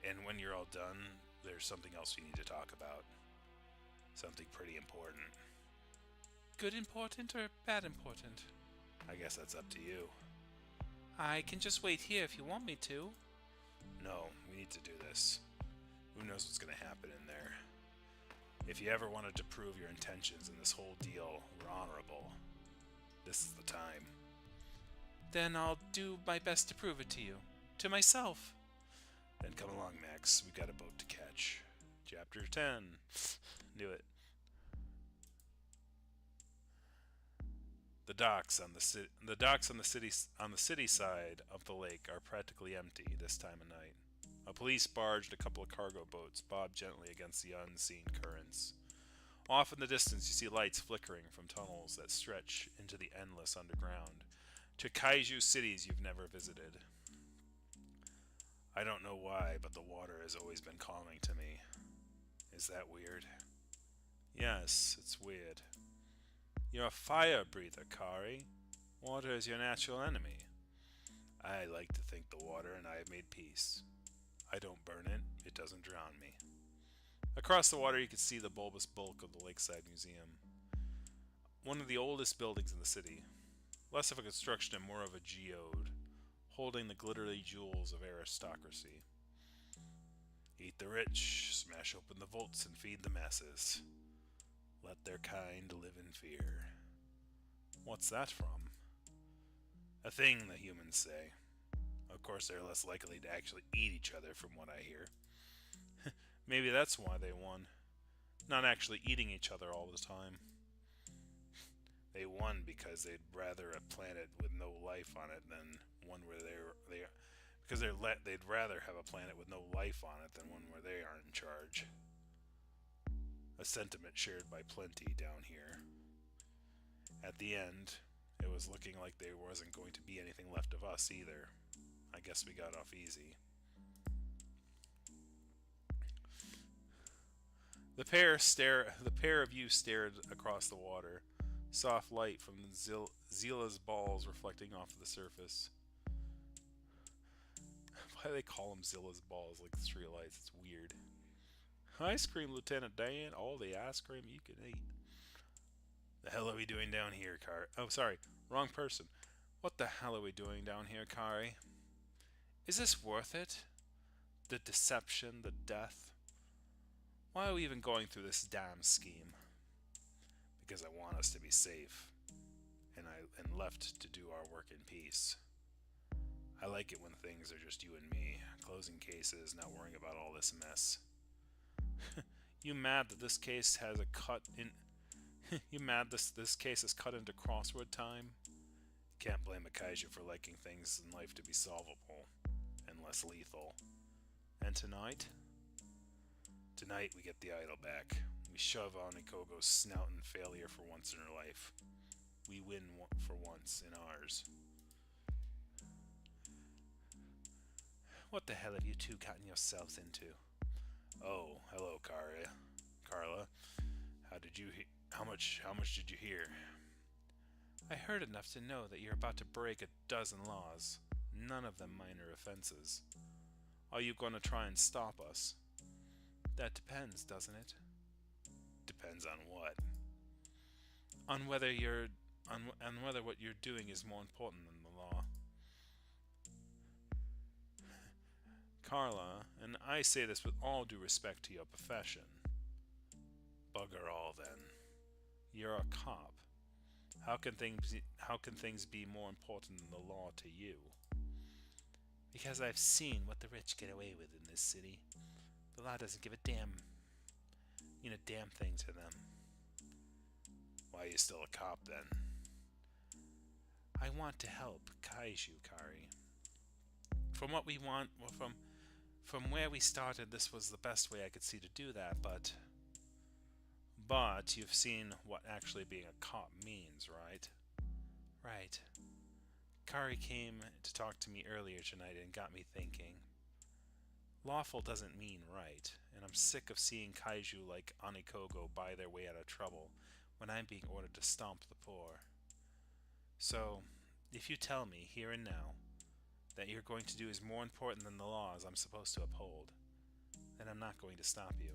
Speaker 2: And when you're all done, there's something else we need to talk about. Something pretty important.
Speaker 3: Good important or bad important?
Speaker 2: I guess that's up to you.
Speaker 3: I can just wait here if you want me to.
Speaker 2: No, we need to do this. Who knows what's going to happen in there? If you ever wanted to prove your intentions in this whole deal were honorable, this is the time.
Speaker 3: Then I'll do my best to prove it to you. To myself.
Speaker 2: Then come along, Max. We got a boat to catch.
Speaker 1: Chapter 10. Knew it. The docks on the city side of the lake are practically empty this time of night. A police barge and a couple of cargo boats bob gently against the unseen currents. Off in the distance, you see lights flickering from tunnels that stretch into the endless underground to Kaiju cities you've never visited. I don't know why, but the water has always been calming to me. Is that weird? Yes, it's weird. You're a fire breather, Kari. Water is your natural enemy. I like to think the water and I have made peace. I don't burn it, it doesn't drown me. Across the water you can see the bulbous bulk of the Lakeside Museum. One of the oldest buildings in the city. Less of a construction and more of a geode, holding the glittery jewels of aristocracy. Eat the rich, smash open the vaults and feed the masses. Let their kind live in fear. What's that from? A thing the humans say. Of course, they're less likely to actually eat each other from what I hear. Maybe that's why they won. Not actually eating each other all the time. They won because they'd rather a planet with no life on it than one where they'd rather have a planet with no life on it than one where they aren't in charge. A sentiment shared by plenty down here. At the end, it was looking like there wasn't going to be anything left of us either. I guess we got off easy. The pair of you stared across the water. Soft light from Zila's balls reflecting off of the surface. Why do they call them Zilla's balls like streetlights? It's weird. Ice cream, Lieutenant Dan. All the ice cream you can eat. The hell are we doing down here, Kari? Oh, sorry. Wrong person. What the hell are we doing down here, Kari? Is this worth it? The deception, the death? Why are we even going through this damn scheme? Because I want us to be safe. And left to do our work in peace. I like it when things are just you and me, closing cases, not worrying about all this mess. You mad that this case has a cut in? You mad this case is cut into crossword time? Can't blame a kaiju for liking things in life to be solvable and less lethal. And tonight? Tonight we get the idol back. We shove Onikogo's snout in failure for once in her life. We win for once in ours. What the hell have you two gotten yourselves into? Oh, hello, Carla. How much did you hear? I heard enough to know that you're about to break a dozen laws, none of them minor offenses. Are you going to try and stop us? That depends, doesn't it? Depends on what? On whether what you're doing is more important than the law. Carla, and I say this with all due respect to your profession. Bugger all, then. You're a cop. How can things be more important than the law to you? Because I've seen what the rich get away with in this city. The law doesn't give a damn thing to them. Why are you still a cop, then? I want to help Kaiju, Kari. From where we started, this was the best way I could see to do that, but you've seen what actually being a cop means, right? Right. Kari came to talk to me earlier tonight and got me thinking. Lawful doesn't mean right, and I'm sick of seeing kaiju like Onikogo buy their way out of trouble when I'm being ordered to stomp the poor. So, if you tell me, here and now, that you're going to do is more important than the laws I'm supposed to uphold, then I'm not going to stop you.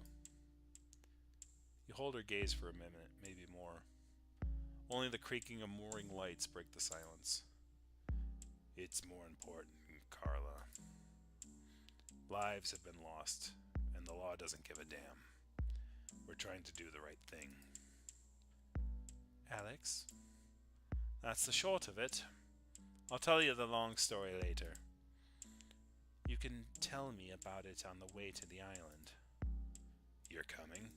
Speaker 1: You hold her gaze for a minute, maybe more. Only the creaking of mooring lights break the silence. It's more important, Carla. Lives have been lost, and the law doesn't give a damn. We're trying to do the right thing. Alex, that's the short of it. I'll tell you the long story later. You can tell me about it on the way to the island. You're coming?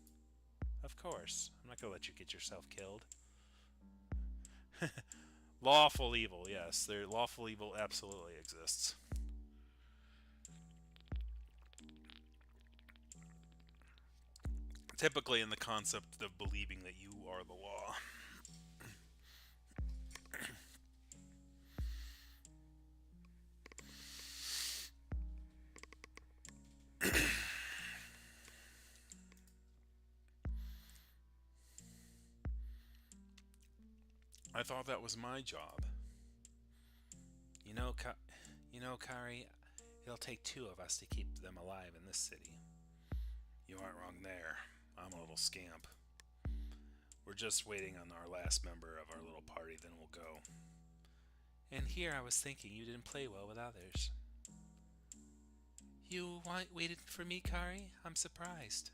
Speaker 1: Of course. I'm not going to let you get yourself killed. Lawful evil, yes. Lawful evil absolutely exists. Typically in the concept of believing that you are the law. I thought that was my job. You know, Kari, it'll take two of us to keep them alive in this city. You aren't wrong there. I'm a little scamp. We're just waiting on our last member of our little party, then we'll go. And here I was thinking you didn't play well with others. You waited for me, Kari? I'm surprised.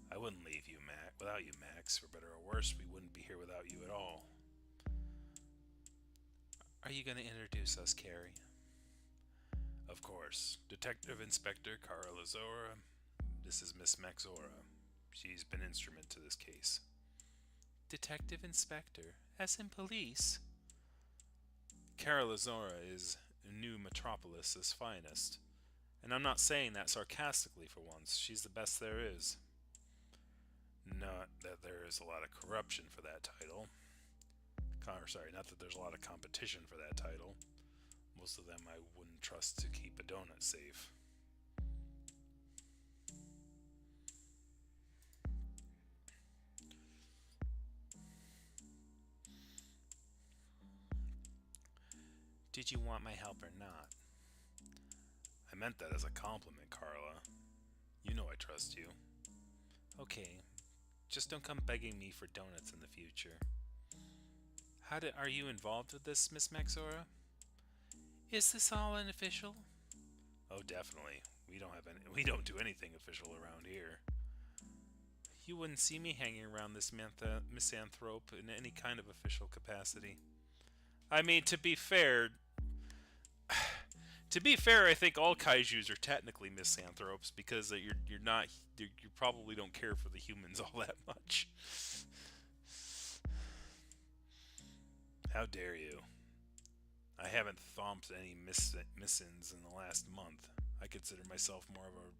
Speaker 1: I wouldn't leave you, without you, Max. For better or worse, we wouldn't be here without you at all. Are you going to introduce us, Carrie? Of course. Detective Inspector Carla Zora. This is Miss Maxora. She's been instrument to this case. Detective Inspector? As in police? Carla Zora is New Metropolis's finest. And I'm not saying that sarcastically for once. She's the best there is. Not that there is a lot of corruption for that title. Not that there's a lot of competition for that title. Most of them I wouldn't trust to keep a donut safe. Did you want my help or not? I meant that as a compliment, Carla. You know I trust you. Okay, just don't come begging me for donuts in the future. Are you involved with this, Miss Maxora? Is this all unofficial? Oh, definitely. We don't do anything official around here. You wouldn't see me hanging around this misanthrope in any kind of official capacity. I mean, to be fair, I think all kaijus are technically misanthropes because you probably don't care for the humans all that much. How dare you? I haven't thumped any missins in the last month. I consider myself more of a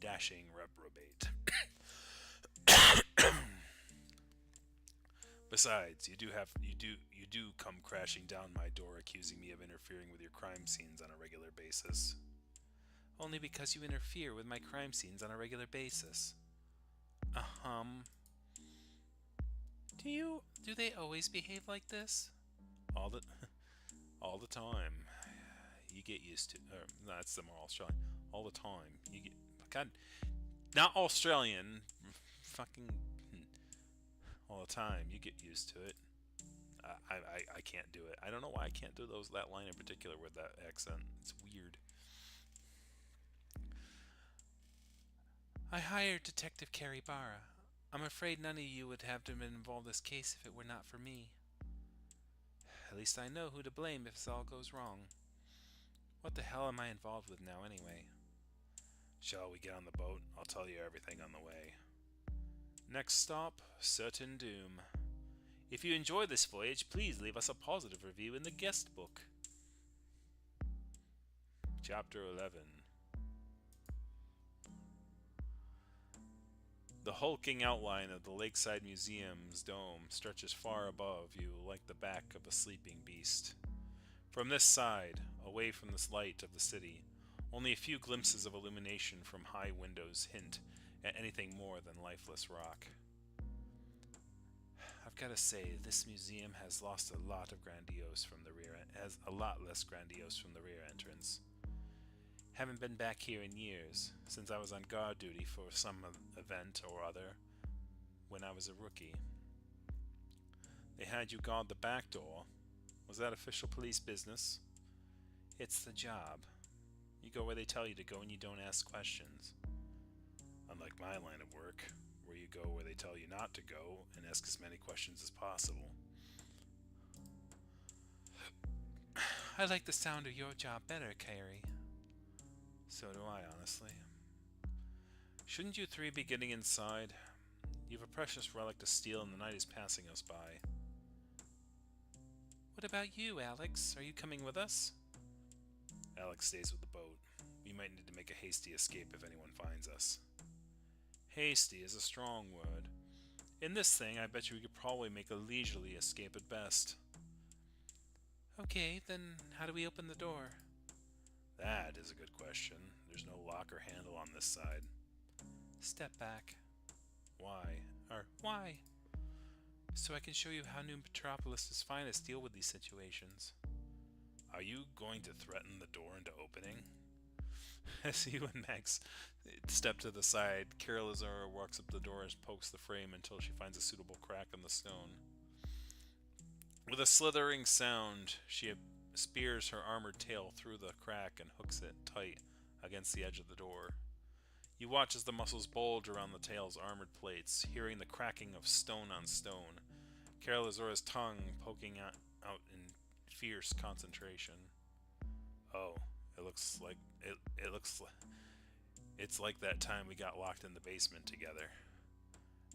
Speaker 1: dashing reprobate. Besides, you do come crashing down my door accusing me of interfering with your crime scenes on a regular basis. Only because you interfere with my crime scenes on a regular basis. Do they always behave like this? All the time. You get used to. No, that's the more Australian. All the time. You get. God, not Australian. Fucking. All the time. You get used to it. I can't do it. I don't know why I can't do that line in particular with that accent. It's weird. I hired Detective Carrie Barra. I'm afraid none of you would have been involved in this case if it were not for me. At least I know who to blame if this all goes wrong. What the hell am I involved with now anyway? Shall we get on the boat? I'll tell you everything on the way. Next stop, certain doom. If you enjoy this voyage, please leave us a positive review in the guest book. Chapter 11. The hulking outline of the Lakeside Museum's dome stretches far above you like the back of a sleeping beast. From this side, away from the light of the city, only a few glimpses of illumination from high windows hint at anything more than lifeless rock. I've got to say, this museum has lost a lot of grandiose from the rear, has a lot less grandiose from the rear entrance. Haven't been back here in years, since I was on guard duty for some event or other when I was a rookie. They had you guard the back door. Was that official police business? It's the job. You go where they tell you to go and you don't ask questions. Unlike my line of work, where you go where they tell you not to go and ask as many questions as possible.
Speaker 3: I like the sound of your job better, Carrie.
Speaker 1: So do I, honestly. Shouldn't you three be getting inside? You've a precious relic to steal and the night is passing us by.
Speaker 3: What about you, Alex? Are you coming with us?
Speaker 1: Alex stays with the boat. We might need to make a hasty escape if anyone finds us. Hasty is a strong word. In this thing, I bet you we could probably make a leisurely escape at best.
Speaker 3: Okay, then how do we open the door?
Speaker 1: That is a good question. There's no lock or handle on this side.
Speaker 3: Step back.
Speaker 1: Why?
Speaker 3: Why? So I can show you how New Metropolis' finest deal with these situations.
Speaker 1: Are you going to threaten the door into opening? As you and Max step to the side, Carol Lazaro walks up the door and pokes the frame until she finds a suitable crack in the stone. With a slithering sound, she spears her armored tail through the crack and hooks it tight against the edge of the door. You watch as the muscles bulge around the tail's armored plates, hearing the cracking of stone on stone, Carol Lazaro's tongue poking out in fierce concentration. Oh, it's like that time we got locked in the basement together.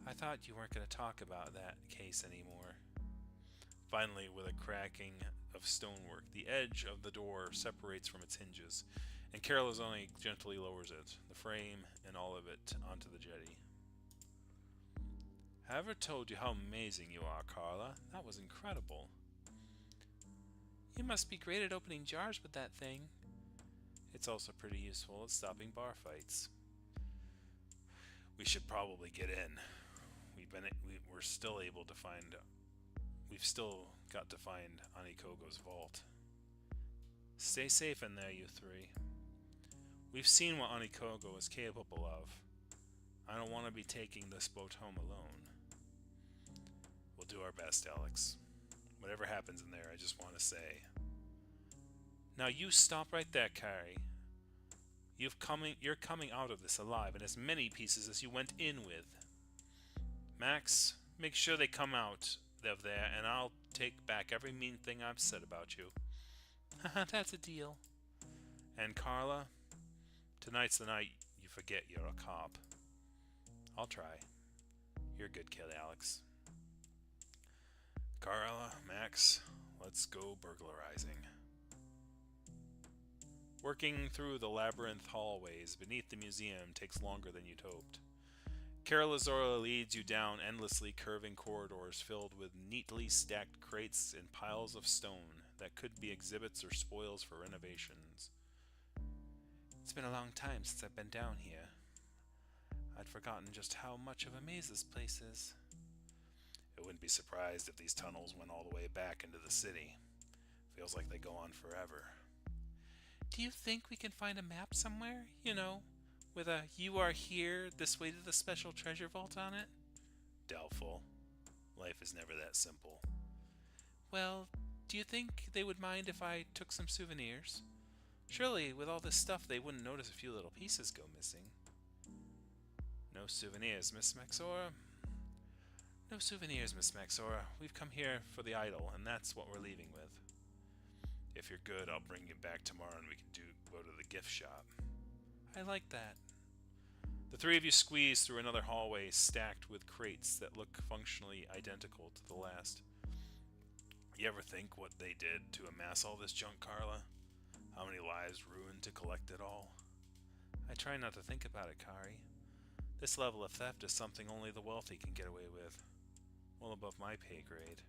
Speaker 3: I thought you weren't going to talk about that case anymore.
Speaker 1: Finally, with a cracking of stonework, the edge of the door separates from its hinges, and Carol Lazaro gently lowers it, the frame and all of it, onto the jetty. I ever told you how amazing you are, Carla? That was incredible.
Speaker 3: You must be great at opening jars with that thing.
Speaker 1: It's also pretty useful at stopping bar fights. We should probably get in. We're still able to find. We've still got to find Anikogo's vault. Stay safe in there, you three. We've seen what Anikogo is capable of. I don't want to be taking this boat home alone. We'll do our best, Alex. Whatever happens in there, I just want to say. Now you stop right there, Carrie. You're coming out of this alive in as many pieces as you went in with. Max, make sure they come out of there, and I'll take back every mean thing I've said about you.
Speaker 3: That's a deal.
Speaker 1: And Carla, tonight's the night you forget you're a cop. I'll try. You're a good kid, Alex. Carla, Max, let's go burglarizing. Working through the labyrinth hallways beneath the museum takes longer than you'd hoped. Carol Lazaro leads you down endlessly curving corridors filled with neatly stacked crates and piles of stone that could be exhibits or spoils for renovations.
Speaker 3: It's been a long time since I've been down here. I'd forgotten just how much of a maze this place is.
Speaker 1: I wouldn't be surprised if these tunnels went all the way back into the city. Feels like they go on forever.
Speaker 3: Do you think we can find a map somewhere? You know, with a "You are here, this way to the special treasure vault" on it?
Speaker 1: Doubtful. Life is never that simple.
Speaker 3: Well, do you think they would mind if I took some souvenirs? Surely, with all this stuff, they wouldn't notice a few little pieces go missing.
Speaker 1: No souvenirs, Miss Maxora?
Speaker 3: No souvenirs, Miss Maxora. We've come here for the idol, and that's what we're leaving with.
Speaker 1: If you're good, I'll bring you back tomorrow and we can go to the gift shop.
Speaker 3: I like that.
Speaker 1: The three of you squeeze through another hallway stacked with crates that look functionally identical to the last. You ever think what they did to amass all this junk, Carla? How many lives ruined to collect it all?
Speaker 3: I try not to think about it, Kari. This level of theft is something only the wealthy can get away with. Well above my pay grade.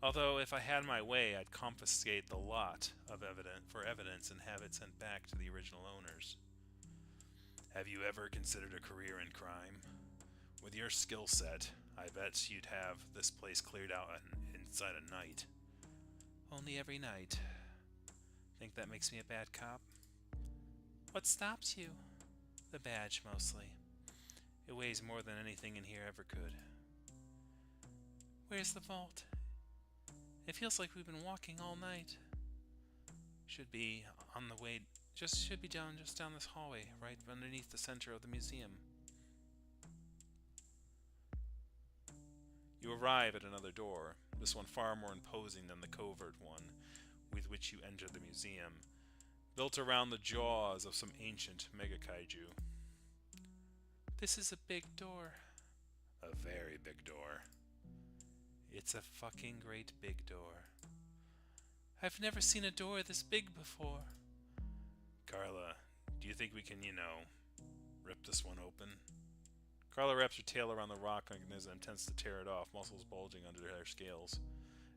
Speaker 3: Although, if I had my way, I'd confiscate the lot of evidence and have it sent back to the original owners.
Speaker 1: Have you ever considered a career in crime? With your skill set, I bet you'd have this place cleared out inside a night.
Speaker 3: Only every night. Think that makes me a bad cop? What stops you? The badge, mostly. It weighs more than anything in here ever could. Where's the vault? It feels like we've been walking all night. Should be on the way. Should be down this hallway, right underneath the center of the museum.
Speaker 1: You arrive at another door, this one far more imposing than the covert one with which you enter the museum, built around the jaws of some ancient mega kaiju.
Speaker 3: This is a big door.
Speaker 1: A very big door.
Speaker 3: It's a fucking great big door. I've never seen a door this big before.
Speaker 1: Carla, do you think we can, rip this one open? Carla wraps her tail around the rock mechanism and intends to tear it off, muscles bulging under her scales.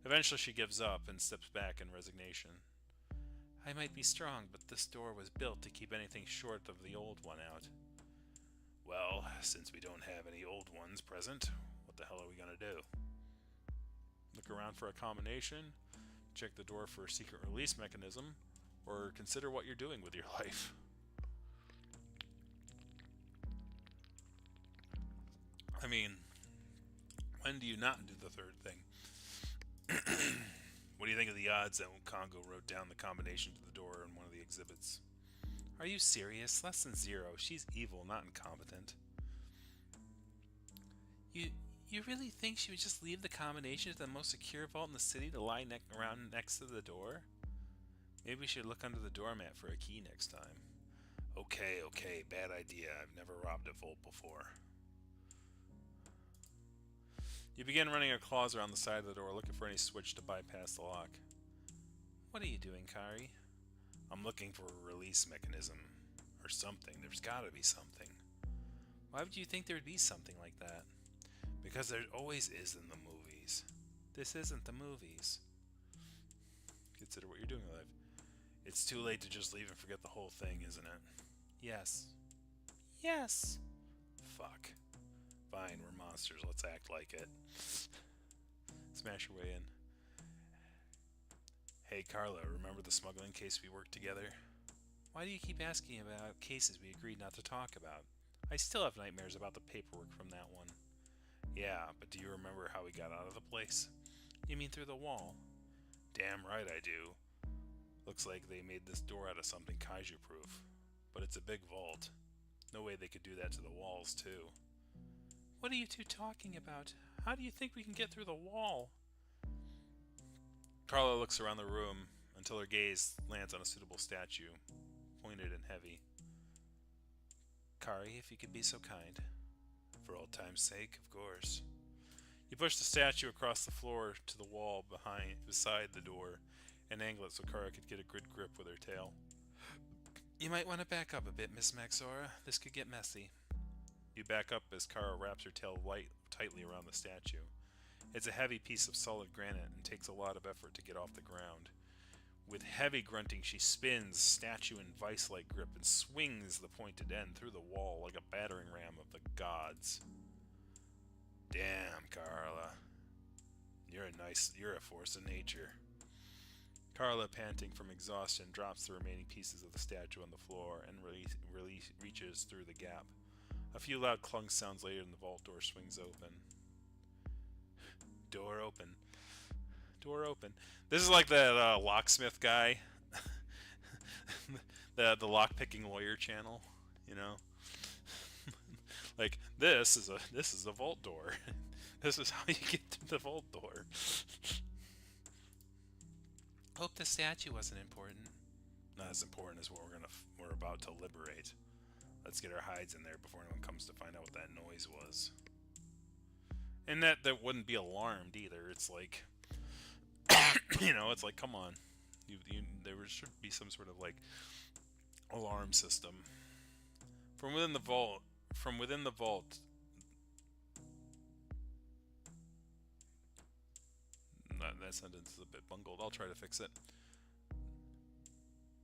Speaker 1: Eventually she gives up and steps back in resignation.
Speaker 3: I might be strong, but this door was built to keep anything short of the old one out.
Speaker 1: Well, since we don't have any old ones present, what the hell are we gonna do? Look around for a combination, check the door for a secret release mechanism, or consider what you're doing with your life. I mean, when do you not do the third thing? What do you think of the odds that Congo wrote down the combination to the door in one of the exhibits?
Speaker 3: Are you serious? Less than 0. She's evil, not incompetent. You really think she would just leave the combination to the most secure vault in the city to lie around next to the door? Maybe we should look under the doormat for a key next time.
Speaker 1: Okay, bad idea. I've never robbed a vault before. You begin running your claws around the side of the door, looking for any switch to bypass the lock.
Speaker 3: What are you doing, Kari?
Speaker 1: I'm looking for a release mechanism. Or something. There's gotta be something.
Speaker 3: Why would you think there would be something like that?
Speaker 1: Because there always is in the movies.
Speaker 3: This isn't the movies.
Speaker 1: Consider what you're doing in life. It's too late to just leave and forget the whole thing, isn't it?
Speaker 3: Yes. Yes!
Speaker 1: Fuck. Fine, we're monsters. Let's act like it. Smash your way in. Hey, Carla, remember the smuggling case we worked together?
Speaker 3: Why do you keep asking about cases we agreed not to talk about? I still have nightmares about the paperwork from that one.
Speaker 1: Yeah, but do you remember how we got out of the place?
Speaker 3: You mean through the wall?
Speaker 1: Damn right I do. Looks like they made this door out of something kaiju-proof. But it's a big vault. No way they could do that to the walls, too.
Speaker 3: What are you two talking about? How do you think we can get through the wall?
Speaker 1: Carla looks around the room until her gaze lands on a suitable statue, pointed and heavy.
Speaker 3: Kari, if you could be so kind.
Speaker 1: For old time's sake, of course. You push the statue across the floor to the wall beside the door and angle it so Kara could get a good grip with her tail.
Speaker 3: You might want to back up a bit, Miss Maxora. This could get messy.
Speaker 1: You back up as Kara wraps her tail tightly around the statue. It's a heavy piece of solid granite and takes a lot of effort to get off the ground. With heavy grunting, she spins statue in vice-like grip and swings the pointed end through the wall like a battering ram of the gods. Damn, Carla. You're a force of nature. Carla, panting from exhaustion, drops the remaining pieces of the statue on the floor and reaches through the gap. A few loud clunk sounds later and the vault door swings open. Door open. Door open. This is like that locksmith guy. the lockpicking lawyer channel, you know? Like, this is a vault door. This is how you get to the vault door.
Speaker 3: Hope the statue wasn't important.
Speaker 1: Not as important as what we're about to liberate. Let's get our hides in there before anyone comes to find out what that noise was. And that wouldn't be alarmed either. It's like, it's like, come on. There should be some sort of like alarm system. From within the vault. That sentence is a bit bungled. I'll try to fix it.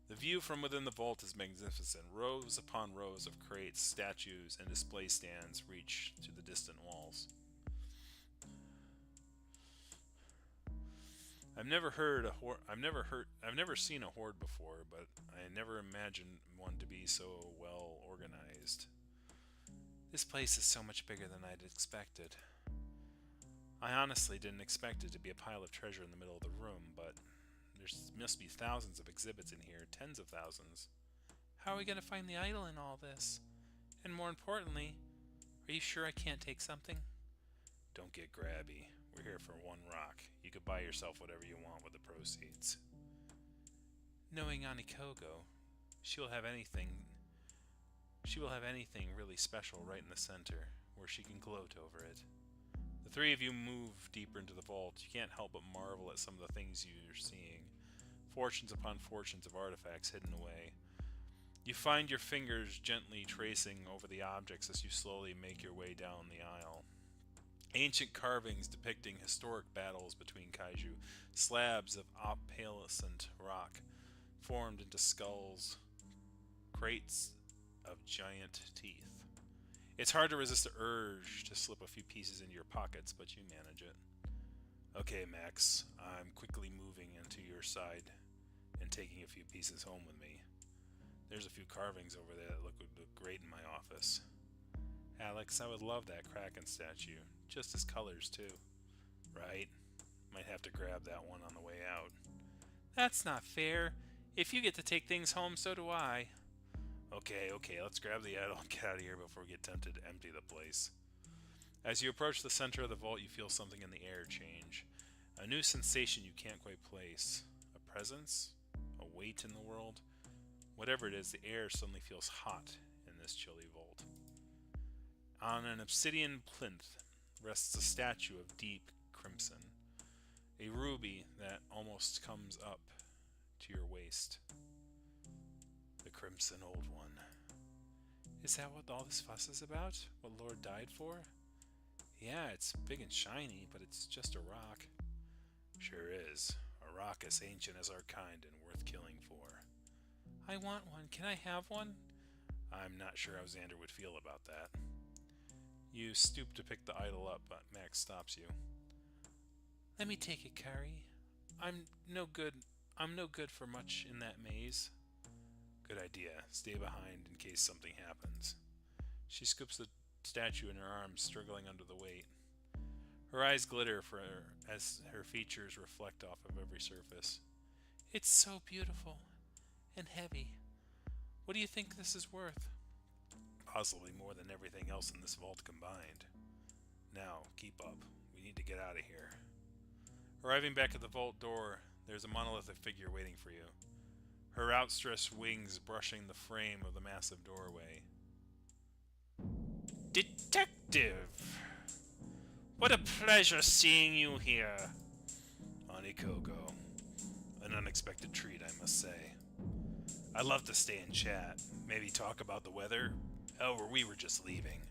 Speaker 1: The view from within the vault is magnificent. Rows upon rows of crates, statues, and display stands reach to the distant walls. I've never seen a horde before, but I never imagined one to be so well organized. This place is so much bigger than I'd expected. I honestly didn't expect it to be a pile of treasure in the middle of the room, but there must be thousands of exhibits in here, tens of thousands. How are we going to find the idol in all this? And more importantly, are you sure I can't take something? Don't get grabby. We're here for one rock. You could buy yourself whatever you want with the proceeds. Knowing Anikogo, she will have anything really special right in the center, where she can gloat over it. The three of you move deeper into the vault. You can't help but marvel at some of the things you're seeing. Fortunes upon fortunes of artifacts hidden away. You find your fingers gently tracing over the objects as you slowly make your way down the aisle. Ancient carvings depicting historic battles between kaiju, slabs of opalescent rock formed into skulls, crates of giant teeth. It's hard to resist the urge to slip a few pieces into your pockets, but you manage it. Okay, Max, I'm quickly moving into your side and taking a few pieces home with me. There's a few carvings over there that would look great in my office. Alex, I would love that Kraken statue. Just his colors, too. Right? Might have to grab that one on the way out. That's not fair. If you get to take things home, so do I. Okay, let's grab the idol and get out of here before we get tempted to empty the place. As you approach the center of the vault, you feel something in the air change. A new sensation you can't quite place. A presence? A weight in the world? Whatever it is, the air suddenly feels hot in this chilly vault. On an obsidian plinth rests a statue of deep crimson, a ruby that almost comes up to your waist. The crimson old one. Is that what all this fuss is about? What Lord died for? Yeah, it's big and shiny, but it's just a rock. Sure is. A rock as ancient as our kind and worth killing for. I want one. Can I have one? I'm not sure how Xander would feel about that. You stoop to pick the idol up, but Max stops you. Let me take it, Kari. I'm no good for much in that maze. Good idea. Stay behind in case something happens. She scoops the statue in her arms, struggling under the weight. Her eyes glitter as her features reflect off of every surface. It's so beautiful and heavy. What do you think this is worth? Possibly more than everything else in this vault combined. Now, keep up. We need to get out of here. Arriving back at the vault door, there's a monolithic figure waiting for you. Her outstretched wings brushing the frame of the massive doorway. Detective! What a pleasure seeing you here. Anikogo. An unexpected treat, I must say. I'd love to stay and chat. Maybe talk about the weather. However, we were just leaving.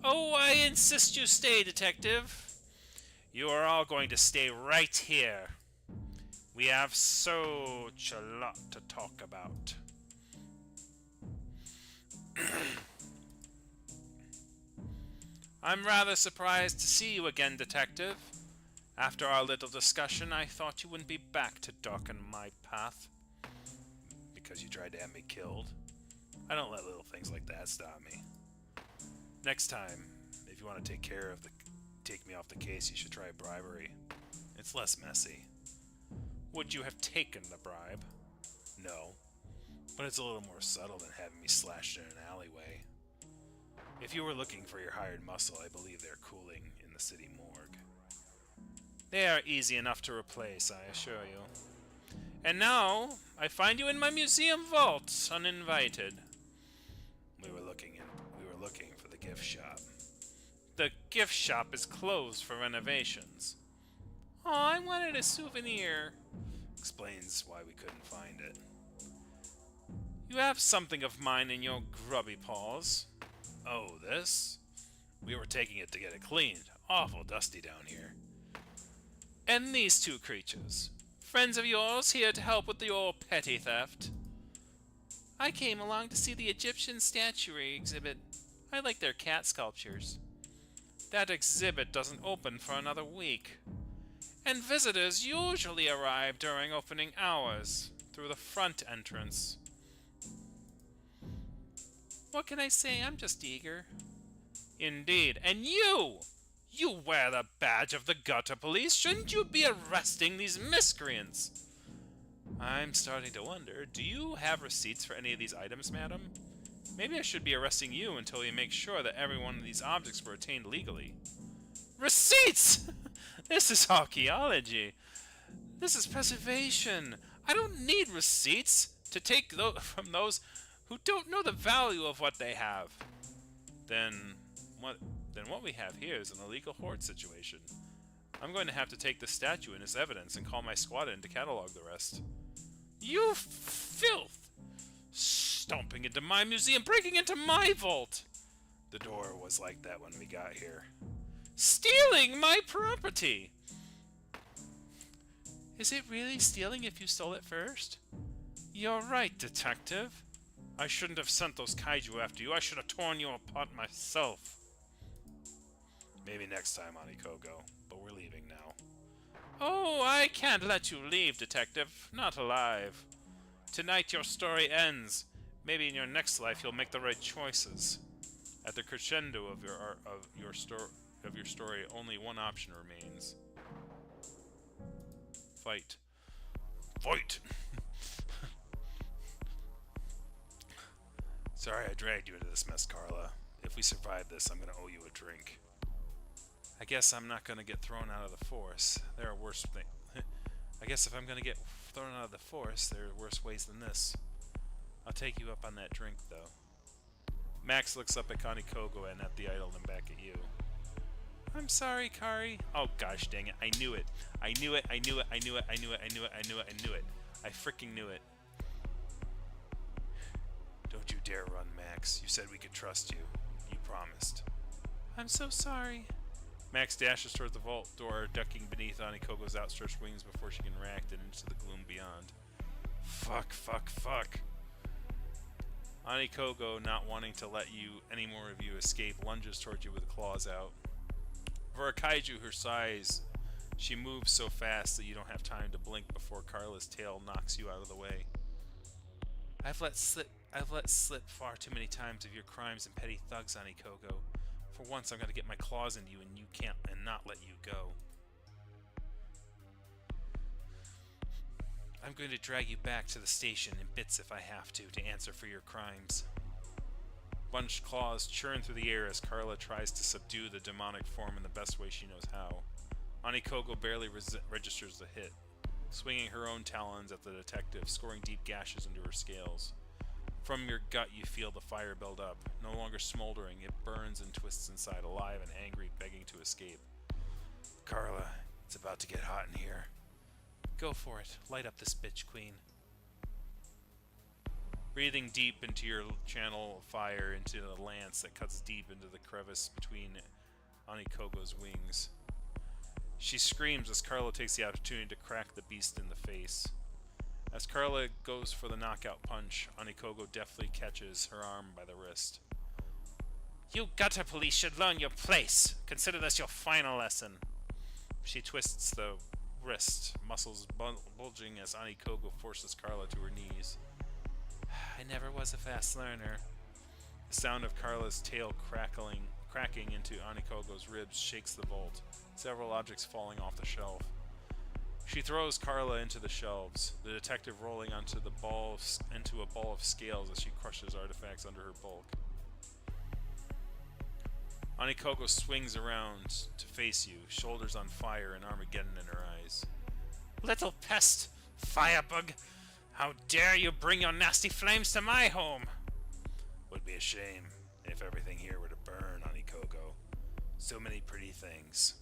Speaker 1: Oh, I insist you stay, Detective. You are all going to stay right here. We have such a lot to talk about. I'm rather surprised to see you again, Detective. After our little discussion, I thought you wouldn't be back to darken my path. Because you tried to have me killed? I don't let little things like that stop me. Next time, if you want to take me off the case, you should try bribery. It's less messy. Would you have taken the bribe? No. But it's a little more subtle than having me slashed in an alleyway. If you were looking for your hired muscle, I believe they're cooling in the city morgue. They are easy enough to replace, I assure you. And now, I find you in my museum vault, uninvited. We were looking for the gift shop. The gift shop is closed for renovations. Oh, I wanted a souvenir. Explains why we couldn't find it. You have something of mine in your grubby paws. Oh, this? We were taking it to get it cleaned. Awful dusty down here. And these two creatures. Friends of yours here to help with your petty theft. I came along to see the Egyptian statuary exhibit. I like their cat sculptures. That exhibit doesn't open for another week.
Speaker 3: and visitors usually arrive during opening hours through the front entrance. What can I say? I'm just eager. Indeed. And you! You wear the badge of the gutter police. Shouldn't you be arresting these miscreants? I'm starting to wonder, do you have receipts for any of these items, madam? Maybe I should be arresting you until we make sure that every one of these objects were attained legally. Receipts! This is archaeology. This is preservation. I don't need receipts to take from those who don't know the value of what they have. Then what we have here is an illegal hoard situation. I'm going to have to take the statue in as evidence and call my squad in to catalog the rest. You filth! Stomping into my museum, breaking into my vault!
Speaker 2: The door was like that when we got here.
Speaker 3: Stealing my property! Is it really stealing if you stole it first? You're right, detective. I shouldn't have sent those kaiju after you. I should have torn you apart myself.
Speaker 2: Maybe next time, Anikogo, but we're leaving now.
Speaker 3: Oh, I can't let you leave, detective. Not alive. Tonight your story ends. Maybe in your next life you'll make the right choices. At the crescendo of your story, only one option remains. Fight.
Speaker 2: Fight!
Speaker 1: Sorry I dragged you into this mess, Carla. If we survive this, I'm going to owe you a drink.
Speaker 3: I guess I'm not going to get thrown out of the force. There are worse things. I guess if I'm going to get thrown out of the force, there are worse ways than this. I'll take you up on that drink, though.
Speaker 1: Max looks up at Kanikogo and at the idol and back at you.
Speaker 3: I'm sorry, Kari.
Speaker 1: Oh gosh dang it, I knew it. I knew it, I knew it, I knew it, I knew it, I knew it, I knew it, I knew it. I freaking knew it. Don't you dare run, Max. You said we could trust you. You promised.
Speaker 3: I'm so sorry.
Speaker 1: Max dashes toward the vault door, ducking beneath Anikogo's outstretched wings before she can react and into the gloom beyond. Fuck, fuck, fuck. Anikogo, not wanting to let any more of you escape, lunges towards you with claws out. For a kaiju her size, she moves so fast that you don't have time to blink before Carla's tail knocks you out of the way.
Speaker 3: I've let slip far too many times of your crimes and petty thugs, Anikogo. For once, I'm going to get my claws into you and not let you go. I'm going to drag you back to the station in bits if I have to answer for your crimes. Bunched claws churn through the air as Carla tries to subdue the demonic form in the best way she knows how. Anikogo barely registers the hit, swinging her own talons at the detective, scoring deep gashes into her scales. From your gut you feel the fire build up. No longer smoldering, it burns and twists inside, alive and angry, begging to escape.
Speaker 2: Carla, it's about to get hot in here.
Speaker 3: Go for it. Light up this bitch, queen.
Speaker 1: Breathing deep into your channel of fire into the lance that cuts deep into the crevice between Anikogo's wings. She screams as Carla takes the opportunity to crack the beast in the face. As Carla goes for the knockout punch, Anikogo deftly catches her arm by the wrist.
Speaker 3: You gutter police should learn your place. Consider this your final lesson.
Speaker 1: She twists the wrist, muscles bulging as Anikogo forces Carla to her knees.
Speaker 3: I never was a fast learner.
Speaker 1: The sound of Carla's tail cracking into Anikogo's ribs shakes the vault, several objects falling off the shelf. She throws Carla into the shelves, the detective rolling into a ball of scales as she crushes artifacts under her bulk. Anikogo swings around to face you, shoulders on fire and Armageddon in her eyes.
Speaker 3: Little pest! Firebug! How dare you bring your nasty flames to my home!
Speaker 2: Would be a shame if everything here were to burn, Anikogo. So many pretty things.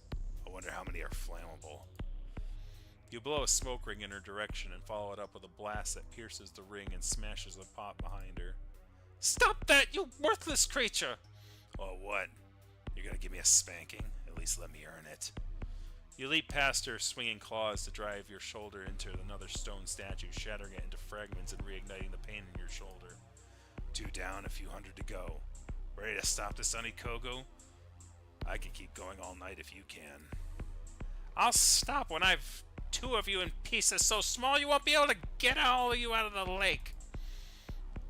Speaker 2: I wonder how many are flammable.
Speaker 1: You blow a smoke ring in her direction and follow it up with a blast that pierces the ring and smashes the pot behind her.
Speaker 3: Stop that, you worthless creature!
Speaker 2: Oh, what? You're gonna give me a spanking? At least let me earn it.
Speaker 1: You leap past her, swinging claws to drive your shoulder into another stone statue, shattering it into fragments and reigniting the pain in your shoulder.
Speaker 2: 2 down, a few hundred to go. Ready to stop this, Anikogo? I could keep going all night if you can.
Speaker 3: I'll stop when I've two of you in pieces so small you won't be able to get all of you out of the lake.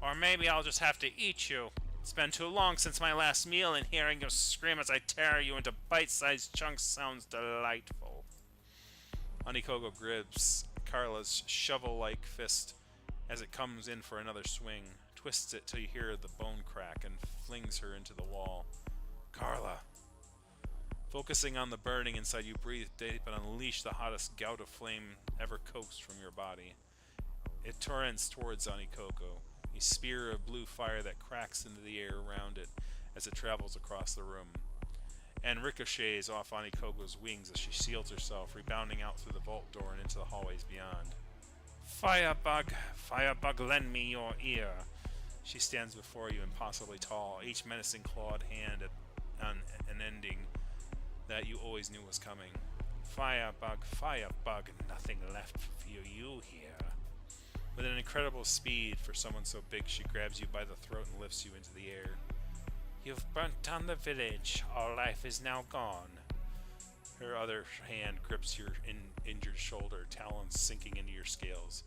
Speaker 3: Or maybe I'll just have to eat you. It's been too long since my last meal, and hearing you scream as I tear you into bite-sized chunks sounds delightful. Anikogo grips Carla's shovel-like fist as it comes in for another swing, twists it till you hear the bone crack, and flings her into the wall. Carla. Focusing on the burning inside you, breathe deep and unleash the hottest gout of flame ever coaxed from your body. It torrents towards Anikogo, a spear of blue fire that cracks into the air around it as it travels across the room, and ricochets off Anikogo's wings as she shields herself, rebounding out through the vault door and into the hallways beyond. Firebug, lend me your ear. She stands before you, impossibly tall, each menacing clawed hand on an ending that you always knew was coming. Firebug, nothing left for you here. With an incredible speed for someone so big, she grabs you by the throat and lifts you into the air. You've burnt down the village. All life is now gone. Her other hand grips your injured shoulder, talons sinking into your scales.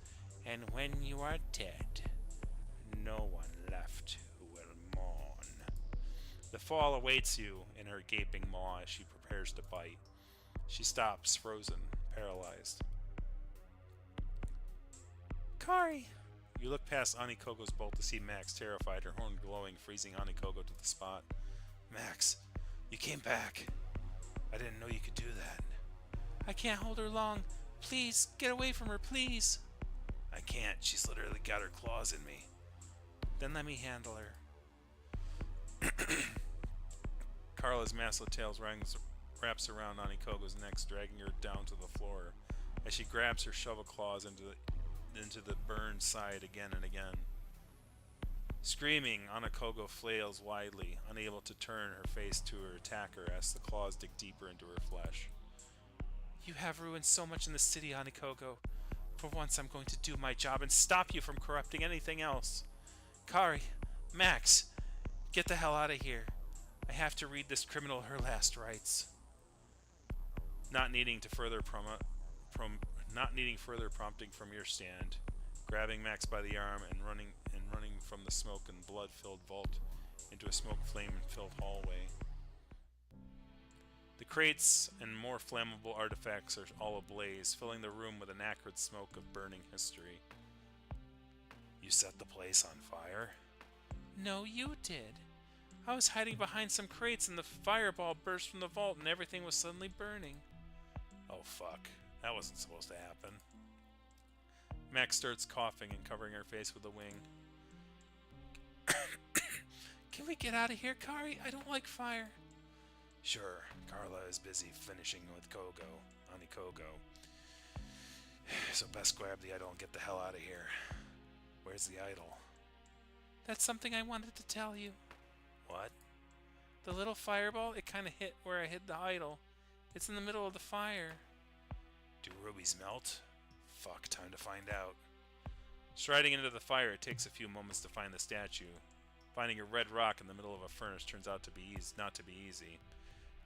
Speaker 3: And when you are dead, no one left who will mourn. The fall awaits you in her gaping maw as she prepares to bite. She stops, frozen, paralyzed. Kari! You look past Anikogo's bolt to see Max, terrified, her horn glowing, freezing Anikogo to the spot. Max, you came back. I didn't know you could do that. I can't hold her long. Please, get away from her, please. I can't. She's literally got her claws in me. Then let me handle her. Carla's massive tail wraps around Anikogo's neck, dragging her down to the floor as she grabs her shovel claws into the burned side again and again. Screaming, Anikogo flails widely, unable to turn her face to her attacker as the claws dig deeper into her flesh. You have ruined so much in the city, Anikogo. For once I'm going to do my job and stop you from corrupting anything else. Kari, Max, get the hell out of here. I have to read this criminal her last rites. Not needing further prompting from your stand, grabbing Max by the arm and running from the smoke and blood-filled vault into a smoke flame-filled hallway. The crates and more flammable artifacts are all ablaze, filling the room with an acrid smoke of burning history. You set the place on fire? No, you did. I was hiding behind some crates and the fireball burst from the vault and everything was suddenly burning. Oh fuck, that wasn't supposed to happen. Max starts coughing and covering her face with a wing. Can we get out of here, Kari? I don't like fire. Sure, Carla is busy finishing with Anikogo. So best grab the idol and get the hell out of here. Where's the idol? That's something I wanted to tell you. What? The little fireball, it kind of hit where I hid the idol. It's in the middle of the fire. Do rubies melt? Fuck, time to find out. Striding into the fire, it takes a few moments to find the statue. Finding a red rock in the middle of a furnace turns out to be not to be easy.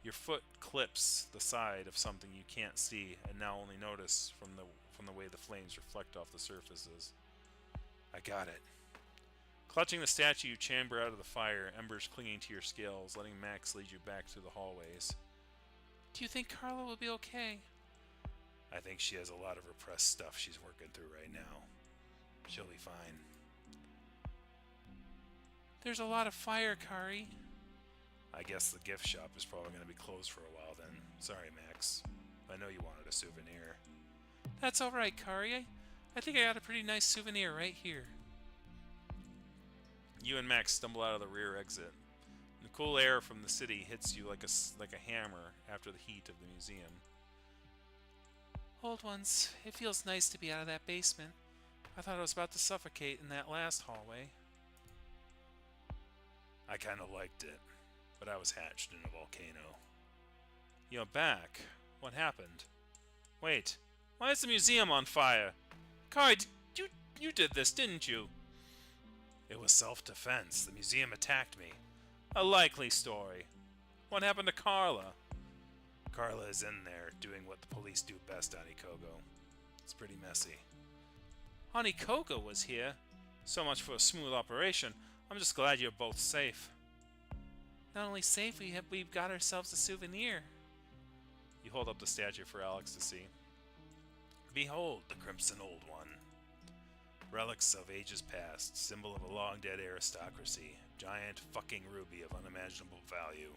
Speaker 3: Your foot clips the side of something you can't see and now only notice from the way the flames reflect off the surfaces. I got it. Clutching the statue, you chamber out of the fire, embers clinging to your scales, letting Max lead you back through the hallways. Do you think Carla will be okay? I think she has a lot of repressed stuff she's working through right now. She'll be fine. There's a lot of fire, Kari. I guess the gift shop is probably going to be closed for a while then. Sorry, Max. I know you wanted a souvenir. That's alright, Kari. I think I got a pretty nice souvenir right here. You and Max stumble out of the rear exit. The cool air from the city hits you like a hammer after the heat of the museum. Old ones, it feels nice to be out of that basement. I thought I was about to suffocate in that last hallway. I kind of liked it, but I was hatched in a volcano. You're back. What happened? Wait, why is the museum on fire? Kai, you did this, didn't you? It was self-defense. The museum attacked me. A likely story. What happened to Carla?
Speaker 2: Carla is in there, doing what the police do best, Anikogo. It's pretty messy.
Speaker 3: Honeycogo was here. So much for a smooth operation. I'm just glad you're both safe. Not only safe, we've got ourselves a souvenir. You hold up the statue for Alex to see.
Speaker 2: Behold, the Crimson Old One. Relics of ages past, symbol of a long-dead aristocracy. Giant fucking ruby of unimaginable value.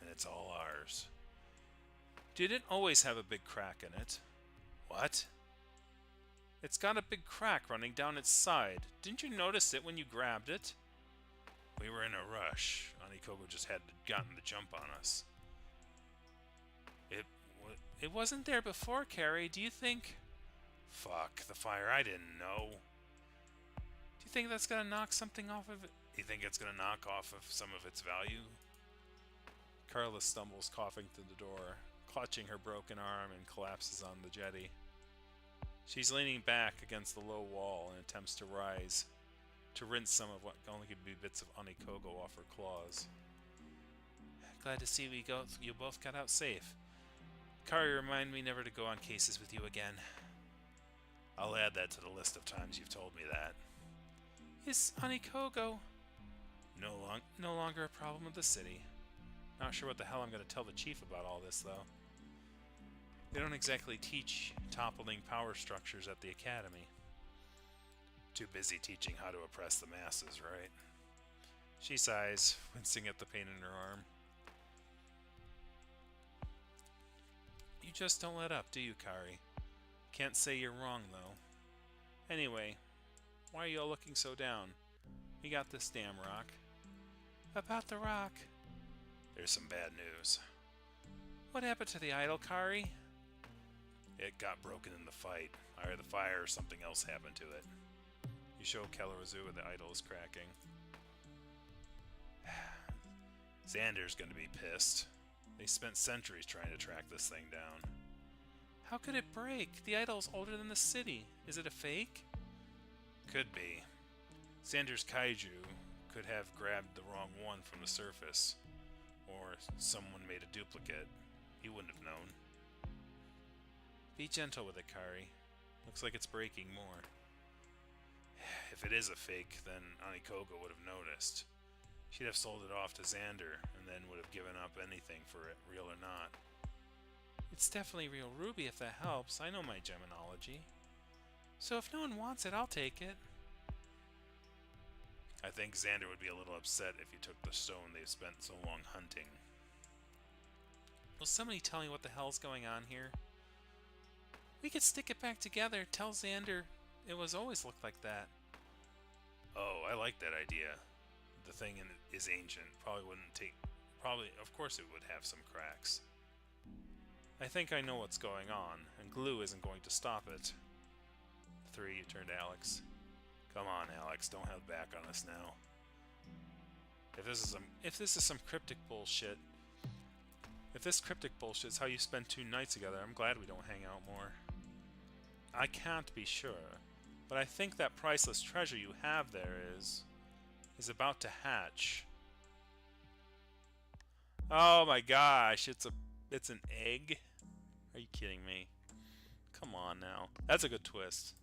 Speaker 2: And it's all ours.
Speaker 3: Did it always have a big crack in it?
Speaker 2: What?
Speaker 3: It's got a big crack running down its side. Didn't you notice it when you grabbed it?
Speaker 2: We were in a rush. Anikogo just had gotten the jump on us.
Speaker 3: It wasn't there before, Carrie. Do you think...
Speaker 2: Fuck, the fire, I didn't know.
Speaker 3: Do you think that's gonna knock something off of it?
Speaker 2: You think it's gonna knock off of some of its value?
Speaker 3: Carla stumbles, coughing through the door, clutching her broken arm, and collapses on the jetty. She's leaning back against the low wall and attempts to rise, to rinse some of what only could be bits of Anikogo off her claws. Glad to see you both got out safe. Kari, remind me never to go on cases with you again.
Speaker 2: I'll add that to the list of times you've told me that.
Speaker 3: Is Anikogo no longer a problem with the city? Not sure what the hell I'm going to tell the chief about all this, though. They don't exactly teach toppling power structures at the academy.
Speaker 2: Too busy teaching how to oppress the masses, right?
Speaker 3: She sighs, wincing at the pain in her arm. You just don't let up, do you, Kari? Can't say you're wrong, though. Anyway, why are you all looking so down? We got this damn rock. About the rock?
Speaker 2: There's some bad news.
Speaker 3: What happened to the idol, Kari?
Speaker 2: It got broken in the fight. Either the fire or something else happened to it.
Speaker 3: You show Kelarazu where the idol is cracking.
Speaker 2: Xander's gonna be pissed. They spent centuries trying to track this thing down.
Speaker 3: How could it break? The idol's older than the city. Is it a fake?
Speaker 2: Could be. Xander's Kaiju could have grabbed the wrong one from the surface. Or someone made a duplicate. He wouldn't have known.
Speaker 3: Be gentle with it, Kari. Looks like it's breaking more.
Speaker 2: If it is a fake, then Anikogo would have noticed. She'd have sold it off to Xander, and then would have given up anything for it, real or not.
Speaker 3: It's definitely real ruby if that helps. I know my geminology. So if no one wants it, I'll take it.
Speaker 2: I think Xander would be a little upset if you took the stone they've spent so long hunting.
Speaker 3: Will somebody tell me what the hell's going on here? We could stick it back together, tell Xander it was always looked like that.
Speaker 2: Oh, I like that idea. The thing is ancient. Of course it would have some cracks.
Speaker 3: I think I know what's going on, and glue isn't going to stop it. 3, you turn to Alex.
Speaker 2: Come on, Alex, don't hold back on us now.
Speaker 3: If this is some cryptic bullshit, if this cryptic bullshit is how you spend 2 nights together, I'm glad we don't hang out more. I can't be sure, but I think that priceless treasure you have there is about to hatch. Oh my gosh, it's an egg? Are you kidding me? Come on now. That's a good twist.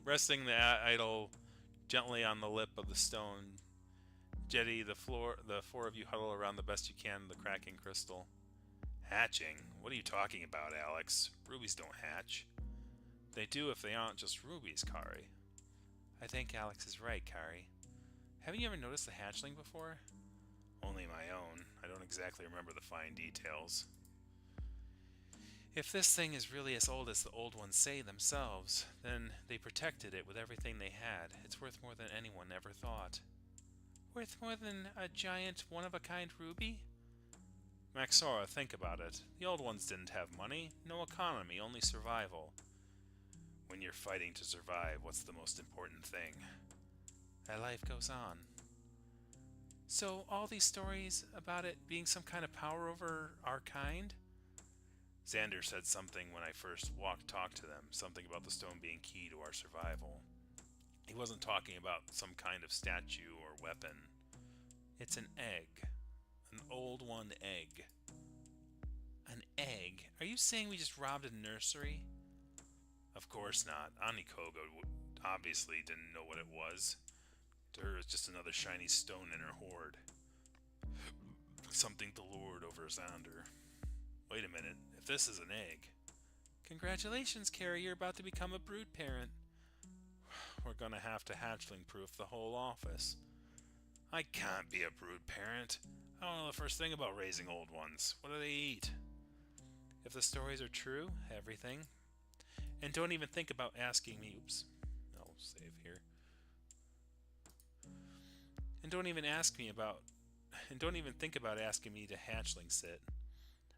Speaker 3: Resting the idol gently on the lip of the stone jetty, the 4 of you huddle around the best you can the cracking crystal.
Speaker 2: Hatching? What are you talking about, Alex? Rubies don't hatch.
Speaker 3: They do if they aren't just rubies, Kari. I think Alex is right, Kari. Haven't you ever noticed the hatchling before?
Speaker 2: Only my own. I don't exactly remember the fine details.
Speaker 3: If this thing is really as old as the old ones say themselves, then they protected it with everything they had. It's worth more than anyone ever thought. Worth more than a giant, one-of-a-kind ruby? Maxora, think about it. The old ones didn't have money, no economy, only survival.
Speaker 2: When you're fighting to survive, what's the most important thing?
Speaker 3: That life goes on. So, all these stories about it being some kind of power over our kind?
Speaker 2: Xander said something when I first talked to them, something about the stone being key to our survival. He wasn't talking about some kind of statue or weapon.
Speaker 3: It's an egg. An old one egg. An egg? Are you saying we just robbed a nursery?
Speaker 1: Of course not. Anikogo obviously didn't know what it was. To her, it's just another shiny stone in her hoard. Something to lord over Xander. Wait a minute. If this is an egg...
Speaker 3: Congratulations, Carrie. You're about to become a brood parent.
Speaker 1: We're gonna have to hatchling-proof the whole office. I can't be a brood parent. I don't know the first thing about raising old ones. What do they eat?
Speaker 3: If the stories are true, everything. And don't even think about asking me. Oops. I'll save here. And don't even think about asking me to hatchling sit.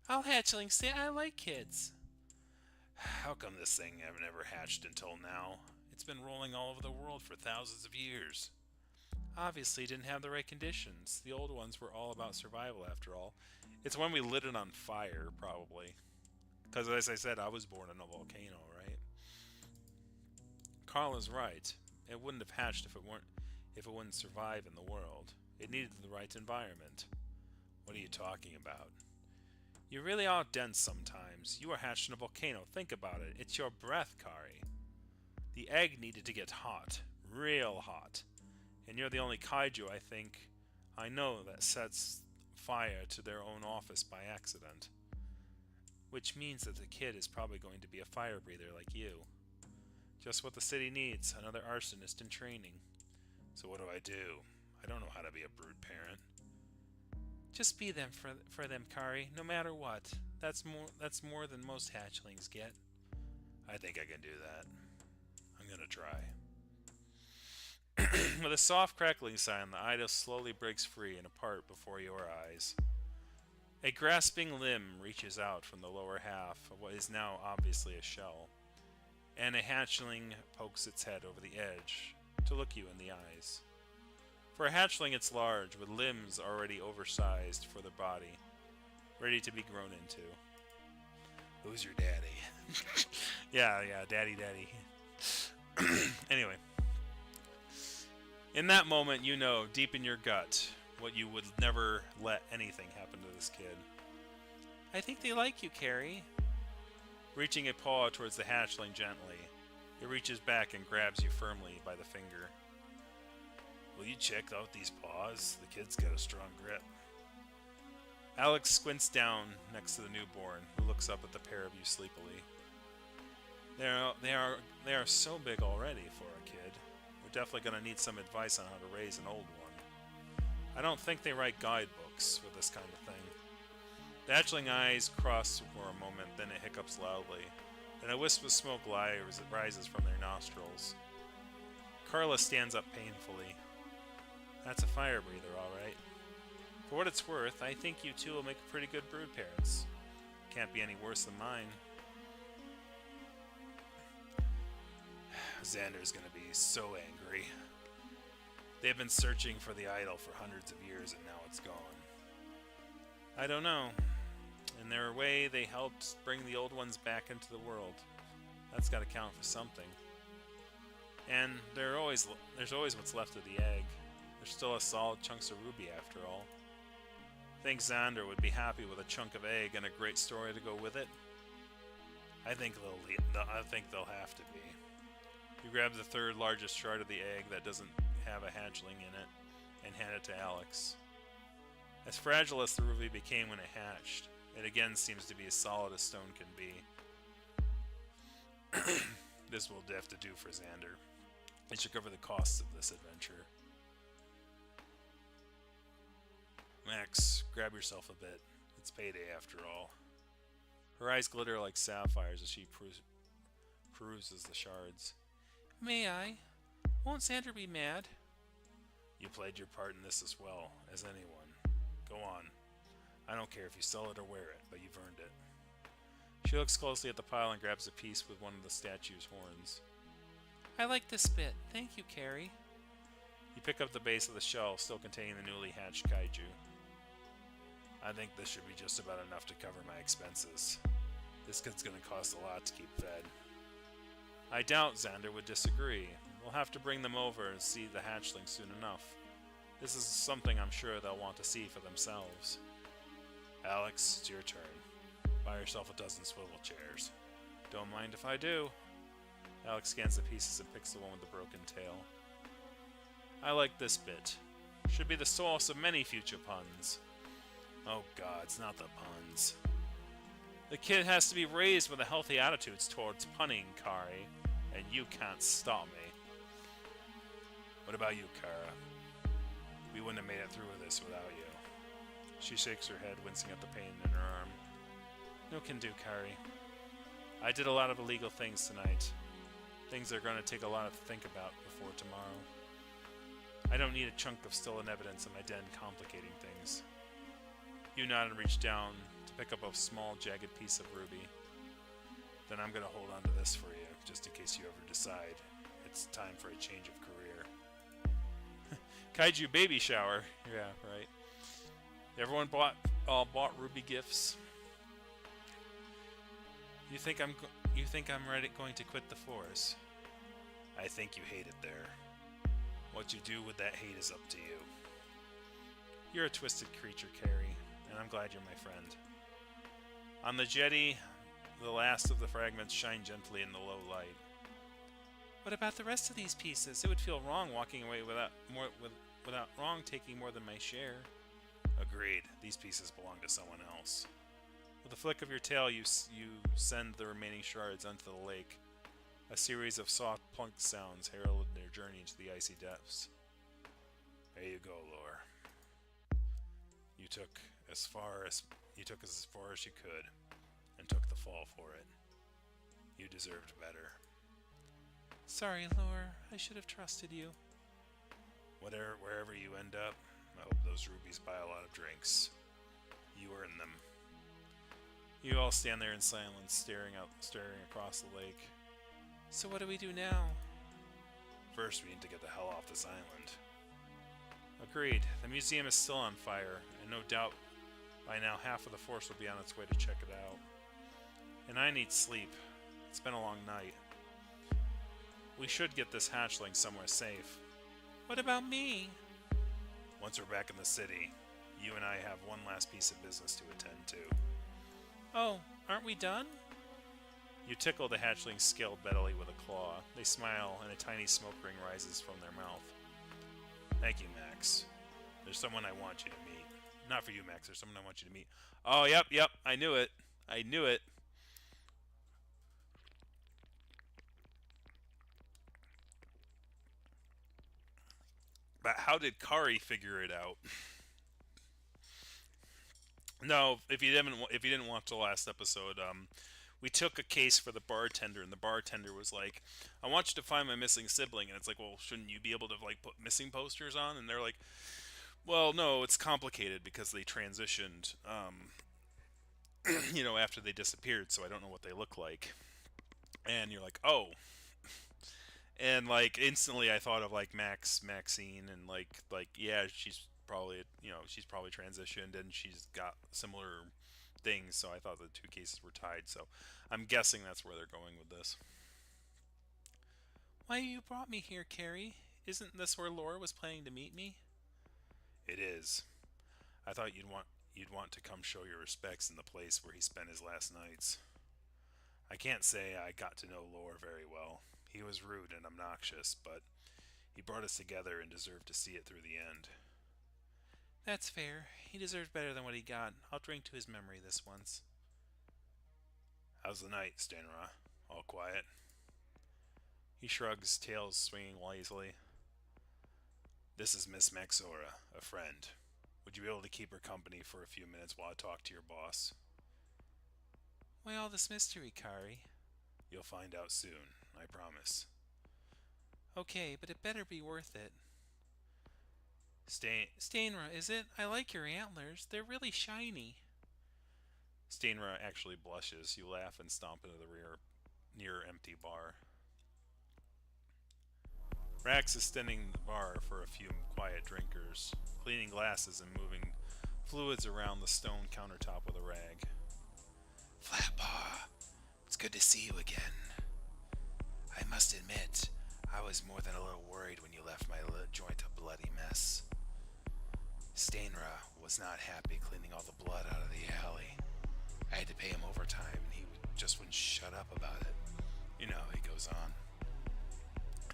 Speaker 3: I'll hatchling sit. I like kids.
Speaker 1: How come this thing have never hatched until now? It's been rolling all over the world for thousands of years.
Speaker 3: Obviously didn't have the right conditions. The old ones were all about survival after all. It's when we lit it on fire, probably. Because as I said, I was born in a volcano, right? Carl is right. It wouldn't have hatched if it wouldn't survive in the world. It needed the right environment.
Speaker 1: What are you talking about?
Speaker 3: You really are dense sometimes. You were hatched in a volcano. Think about it. It's your breath, Kari. The egg needed to get hot. Real hot. And you're the only kaiju I know that sets fire to their own office by accident. Which means that the kid is probably going to be a fire breather like you. Just what the city needs, another arsonist in training.
Speaker 1: So what do? I don't know how to be a brood parent.
Speaker 3: Just be them for them, Kari, no matter what. That's more than most hatchlings get.
Speaker 1: I think I can do that. I'm gonna try.
Speaker 3: With a soft crackling sound, the idol slowly breaks free and apart before your eyes. A grasping limb reaches out from the lower half of what is now obviously a shell, and a hatchling pokes its head over the edge to look you in the eyes. For a hatchling, it's large, with limbs already oversized for the body, ready to be grown into.
Speaker 1: Who's your daddy?
Speaker 3: yeah, daddy. Anyway. In that moment, you know, deep in your gut, what you would never let anything happen to this kid. I think they like you, Carrie. Reaching a paw towards the hatchling gently, it reaches back and grabs you firmly by the finger.
Speaker 1: Will you check out these paws? The kid's got a strong grip.
Speaker 3: Alex squints down next to the newborn, who looks up at the pair of you sleepily. They are so big already for a kid. We're definitely going to need some advice on how to raise an old one. I don't think they write guidebooks with this kind of thing. The hatchling eyes cross for a moment, then it hiccups loudly, and a wisp of smoke rises from their nostrils. Carla stands up painfully. That's a fire breather, all right. For what it's worth, I think you two will make pretty good brood parents. Can't be any worse than mine.
Speaker 1: Xander's gonna be so angry. They've been searching for the idol for hundreds of years and now it's gone.
Speaker 3: I don't know. In their way, they helped bring the old ones back into the world. That's got to count for something. And there's always what's left of the egg. There's still a solid chunks of ruby after all. Think Xander would be happy with a chunk of egg and a great story to go with it?
Speaker 1: I think they'll have to be.
Speaker 3: You grab the third largest shard of the egg that doesn't have a hatchling in it and hand it to Alex. As fragile as the ruby became when it hatched, it again seems to be as solid as stone can be.
Speaker 1: This will have to do for Xander. It should cover the costs of this adventure.
Speaker 3: Max, grab yourself a bit. It's payday after all. Her eyes glitter like sapphires as she peruses the shards. May I? Won't Xander be mad?
Speaker 1: You played your part in this as well as anyone. Go on. I don't care if you sell it or wear it, but you've earned it.
Speaker 3: She looks closely at the pile and grabs a piece with one of the statue's horns. I like this bit. Thank you, Carrie. You pick up the base of the shell, still containing the newly hatched kaiju.
Speaker 1: I think this should be just about enough to cover my expenses. This kid's gonna cost a lot to keep fed.
Speaker 3: I doubt Xander would disagree. We'll have to bring them over and see the hatchling soon enough. This is something I'm sure they'll want to see for themselves.
Speaker 1: Alex, it's your turn. Buy yourself a dozen swivel chairs.
Speaker 3: Don't mind if I do. Alex scans the pieces and picks the one with the broken tail. I like this bit. Should be the source of many future puns.
Speaker 1: Oh god, it's not the puns.
Speaker 3: The kid has to be raised with a healthy attitude towards punning, Kari, and you can't stop me.
Speaker 1: What about you, Kara? We wouldn't have made it through with this without you.
Speaker 3: She shakes her head, wincing at the pain in her arm. No can do, Kari. I did a lot of illegal things tonight. Things that are going to take a lot to think about before tomorrow. I don't need a chunk of stolen evidence in my den complicating things. You nod and reach down to pick up a small, jagged piece of ruby.
Speaker 1: Then I'm going to hold on to this for you, just in case you ever decide it's time for a change of career.
Speaker 3: Kaiju baby shower. Yeah, right. Everyone bought ruby gifts. You think I'm going to quit the force?
Speaker 1: I think you hate it there. What you do with that hate is up to you.
Speaker 3: You're a twisted creature, Carrie, and I'm glad you're my friend. On the jetty, the last of the fragments shine gently in the low light. What about the rest of these pieces? It would feel wrong walking away without taking more than my share.
Speaker 1: Agreed. These pieces belong to someone else.
Speaker 3: With a flick of your tail, you send the remaining shards onto the lake. A series of soft plunk sounds herald their journey into the icy depths.
Speaker 1: There you go, Lore. You took as far as you could, and took the fall for it. You deserved better.
Speaker 3: Sorry, Lore. I should have trusted you.
Speaker 1: Wherever you end up, I hope those rubies buy a lot of drinks. You earn them.
Speaker 3: You all stand there in silence, staring across the lake. So what do we do now?
Speaker 1: First, we need to get the hell off this island.
Speaker 3: Agreed. The museum is still on fire, and no doubt by now half of the force will be on its way to check it out. And I need sleep. It's been a long night. We should get this hatchling somewhere safe. What about me?
Speaker 1: Once we're back in the city, you and I have one last piece of business to attend to.
Speaker 3: Oh, aren't we done? You tickle the hatchling's scaled belly with a claw. They smile, and a tiny smoke ring rises from their mouth.
Speaker 1: Thank you, Max. There's someone I want you to meet. Not for you, Max. There's someone I want you to meet.
Speaker 3: Oh, yep. I knew it.
Speaker 1: But how did Kari figure it out?
Speaker 3: No, if you didn't watch the last episode, we took a case for the bartender, and the bartender was like, "I want you to find my missing sibling," and it's like, "Well, shouldn't you be able to like put missing posters on?" And they're like, "Well, no, it's complicated because they transitioned, after they disappeared, so I don't know what they look like." And you're like, "Oh." And like instantly I thought of like Maxine, and like yeah, she's probably transitioned and she's got similar things, so I thought the two cases were tied, so I'm guessing that's where they're going with this. Why you brought me here, Carrie? Isn't this where Laura was planning to meet me?
Speaker 1: It is. I thought you'd want to come show your respects in the place where he spent his last nights. I can't say I got to know Laura very well. He was rude and obnoxious, but he brought us together and deserved to see it through the end.
Speaker 3: That's fair. He deserved better than what he got. I'll drink to his memory this once.
Speaker 1: How's the night, Stanra? All quiet?
Speaker 3: He shrugs, tails swinging lazily.
Speaker 1: This is Miss Maxora, a friend. Would you be able to keep her company for a few minutes while I talk to your boss?
Speaker 3: Why all this mystery, Kari?
Speaker 1: You'll find out soon, I promise.
Speaker 3: Okay, but it better be worth it. Stainra, is it? I like your antlers. They're really shiny. Stainra actually blushes. You laugh and stomp into the rear near empty bar. Rax is standing in the bar for a few quiet drinkers, cleaning glasses and moving fluids around the stone countertop with a rag.
Speaker 2: Flatpaw, it's good to see you again. I must admit, I was more than a little worried when you left my joint a bloody mess. Stainra was not happy cleaning all the blood out of the alley. I had to pay him overtime, and he just wouldn't shut up about it. You know, he goes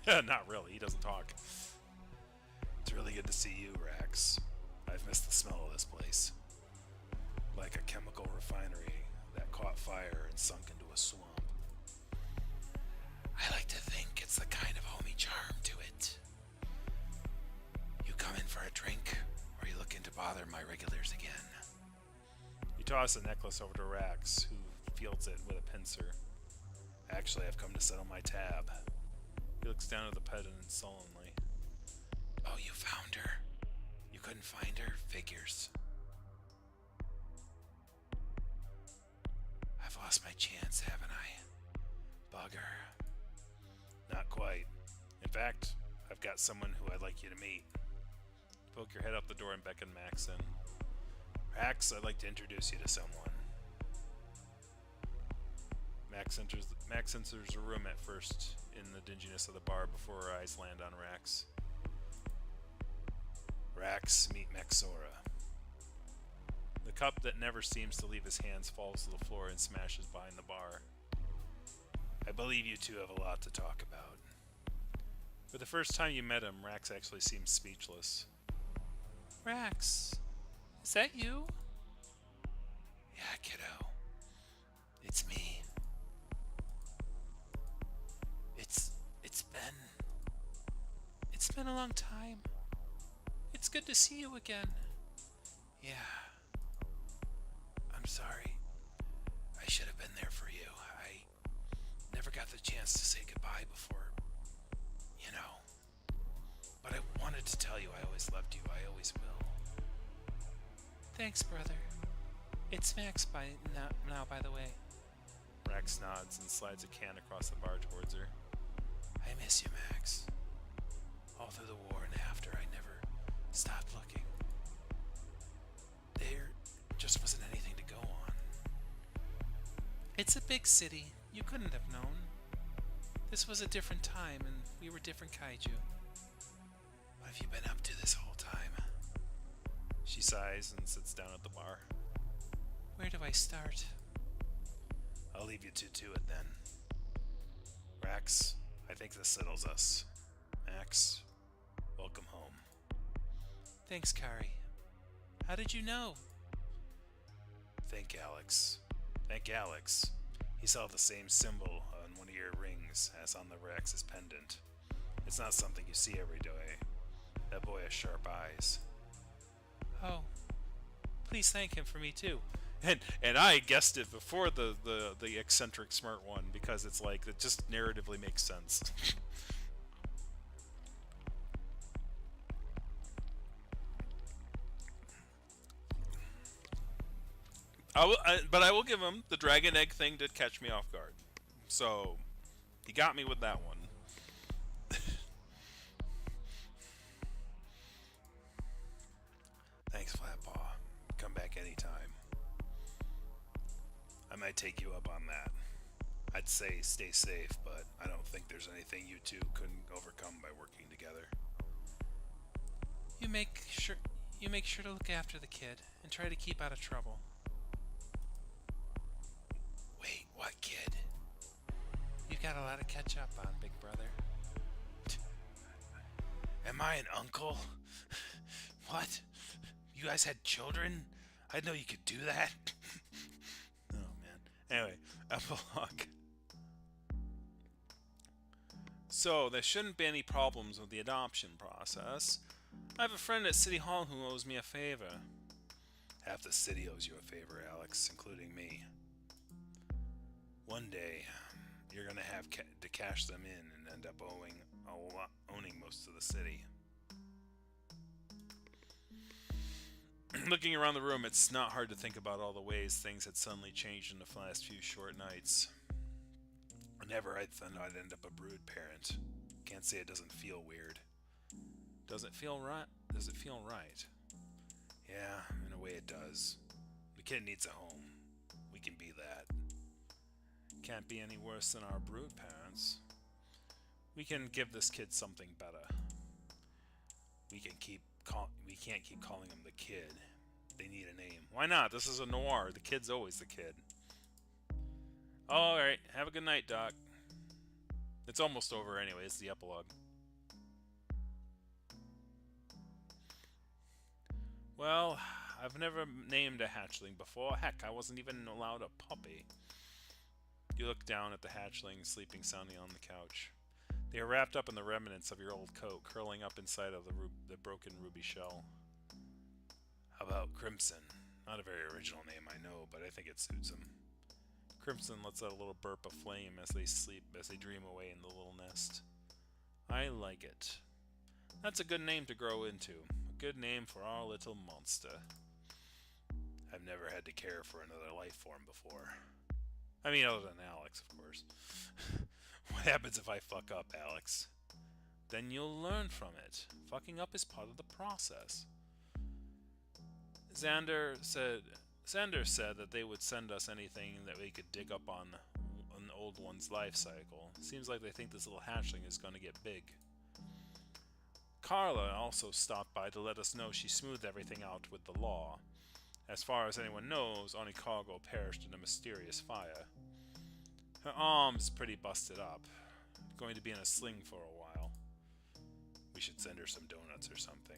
Speaker 2: on.
Speaker 1: Not really, he doesn't talk.
Speaker 2: It's really good to see you, Rax. I've missed the smell of this place. Like a chemical refinery that caught fire and sunk into a swamp. I like to think it's the kind of homey charm to it. You come in for a drink, or you looking to bother my regulars again?
Speaker 1: You toss the necklace over to Rax, who fields it with a pincer.
Speaker 2: Actually, I've come to settle my tab.
Speaker 1: He looks down at the pendant sullenly.
Speaker 2: Oh, you found her? You couldn't find her? Figures. I've lost my chance, haven't I? Bugger.
Speaker 1: Not quite. In fact, I've got someone who I'd like you to meet. Poke your head out the door and beckon Max in. Rax, I'd like to introduce you to someone. Max enters the room at first in the dinginess of the bar before her eyes land on Rax. Rax, meet Maxora. The cup that never seems to leave his hands falls to the floor and smashes behind the bar. I believe you two have a lot to talk about. For the first time you met him, Rax actually seems speechless. Rax, is that you?
Speaker 2: Yeah, kiddo. It's me.
Speaker 3: It's been a long time. It's good to see you again.
Speaker 2: Yeah. I'm sorry. I should have been there for you. I never got the chance to say goodbye before, you know. But I wanted to tell you I always loved you. I always will.
Speaker 3: Thanks, brother. It's Max now, by the way.
Speaker 1: Rax nods and slides a can across the bar towards her.
Speaker 2: I miss you, Max. All through the war and after, I never stopped looking. There just wasn't anything to go on.
Speaker 3: It's a big city. You couldn't have known. This was a different time, and we were different kaiju.
Speaker 2: What have you been up to this whole time?
Speaker 1: She sighs and sits down at the bar.
Speaker 3: Where do I start?
Speaker 2: I'll leave you two to it then.
Speaker 1: Rax, I think this settles us. Max, welcome home.
Speaker 3: Thanks, Kari. How did you know?
Speaker 1: Thank Alex. Thank Alex. He saw the same symbol on one of your rings as on the Rax's pendant. It's not something you see every day. That boy has sharp eyes.
Speaker 3: Oh, please thank him for me too.
Speaker 1: And I guessed it before the eccentric smart one because it's like it just narratively makes sense. But I will give him the dragon egg thing did catch me off guard. So he got me with that one.
Speaker 2: Thanks, Flatpaw. Come back anytime. I might take you up on that. I'd say stay safe, but I don't think there's anything you two couldn't overcome by working together.
Speaker 3: You make sure to look after the kid and try to keep out of trouble.
Speaker 2: Wait, what kid?
Speaker 3: You've got a lot to catch up on, big brother.
Speaker 2: Am I an uncle? What? You guys had children? I didn't know you could do that.
Speaker 1: Oh man. Anyway, epilogue. So there shouldn't be any problems with the adoption process. I have a friend at City Hall who owes me a favor.
Speaker 2: Half the city owes you a favor, Alex, including me. One day, you're gonna have to cash them in and end up owning most of the city.
Speaker 1: Looking around the room, it's not hard to think about all the ways things had suddenly changed in the last few short nights.
Speaker 2: Never I thought I'd end up a brood parent. Can't say it doesn't feel weird.
Speaker 1: Does it feel right? Does it feel right?
Speaker 2: Yeah, in a way it does. The kid needs a home. We can be that.
Speaker 1: Can't be any worse than our brood parents. We can give this kid something better.
Speaker 2: We can't keep calling him the kid.
Speaker 1: They need a name. Why not? This is a noir. The kid's always the kid. Alright, have a good night, Doc. It's almost over anyway, it's the epilogue. Well, I've never named a hatchling before. Heck, I wasn't even allowed a puppy. You look down at the hatchling sleeping soundly on the couch. They are wrapped up in the remnants of your old coat, curling up inside of the broken ruby shell. How about Crimson? Not a very original name, I know, but I think it suits him. Crimson lets out a little burp of flame as they sleep, as they dream away in the little nest. I like it. That's a good name to grow into. A good name for our little monster. I've never had to care for another life form before. I mean, other than Alex, of course. What happens if I fuck up, Alex? Then you'll learn from it. Fucking up is part of the process. Xander said that they would send us anything that we could dig up on an old one's life cycle. Seems like they think this little hatchling is going to get big. Carla also stopped by to let us know she smoothed everything out with the law. As far as anyone knows, Onicargo perished in a mysterious fire. Her arm's pretty busted up. Going to be in a sling for a while. We should send her some donuts or something.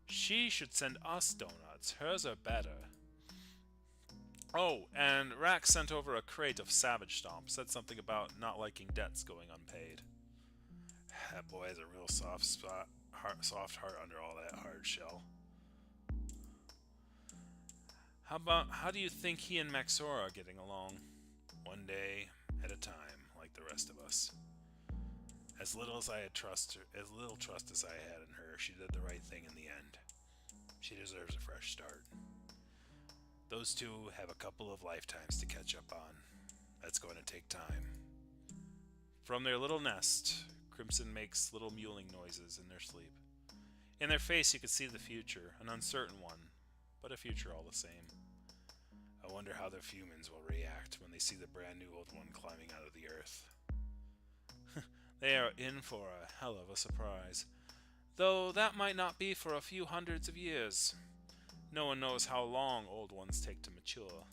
Speaker 1: She should send us donuts. Hers are better. Oh, and Rack sent over a crate of Savage Stomp. Said something about not liking debts going unpaid. That boy has a real soft heart under all that hard shell. How do you think he and Maxora are getting along? One day at a time, like the rest of us. As little trust as I had in her, she did the right thing in the end. She deserves a fresh start. Those two have a couple of lifetimes to catch up on. That's going to take time. From their little nest, Crimson makes little mewling noises in their sleep. In their face you could see the future, an uncertain one, but a future all the same. I wonder how the humans will react when they see the brand new old one climbing out of the earth. They are in for a hell of a surprise, though that might not be for a few hundreds of years. No one knows how long old ones take to mature.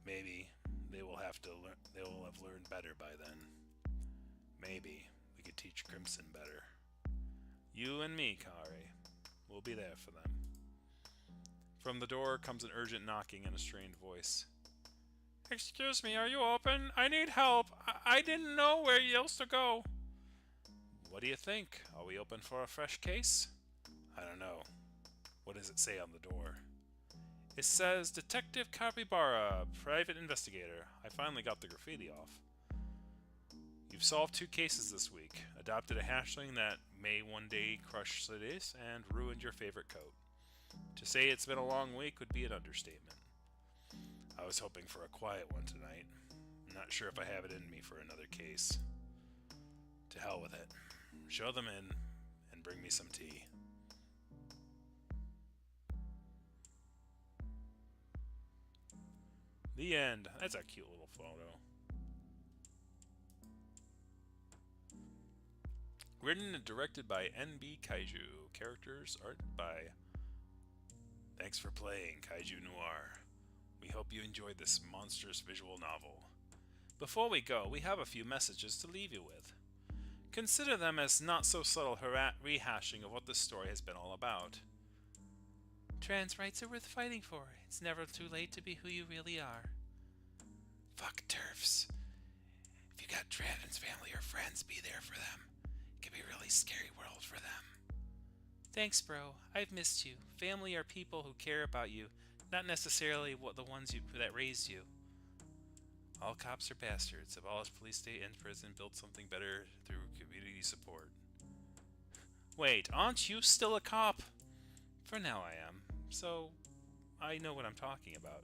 Speaker 1: Maybe they will have learned better by then. Maybe we could teach Crimson better. You and me, Kari. We'll be there for them. From the door comes an urgent knocking in a strained voice. Excuse me, are you open? I need help. I didn't know where else to go. What do you think? Are we open for a fresh case? I don't know. What does it say on the door? It says, Detective Capybara, Private Investigator. I finally got the graffiti off. You've solved 2 cases this week. Adopted a hatchling that may one day crush cities and ruined your favorite coat. To say it's been a long week would be an understatement. I was hoping for a quiet one tonight. I'm not sure if I have it in me for another case. To hell with it. Show them in and bring me some tea. The end. That's a cute little photo. Written and directed by NB Kaiju. Characters art by... Thanks for playing, Kaiju Noir. We hope you enjoyed this monstrous visual novel. Before we go, we have a few messages to leave you with. Consider them as not-so-subtle rehashing of what this story has been all about. Trans rights are worth fighting for. It's never too late to be who you really are. Fuck TERFs. If you got trans family or friends, be there for them. It can be a really scary world for them. Thanks, bro. I've missed you. Family are people who care about you, not necessarily the ones that raised you. All cops are bastards. Abolish police state, end prison, build something better through community support. Wait, aren't you still a cop? For now I am, so I know what I'm talking about.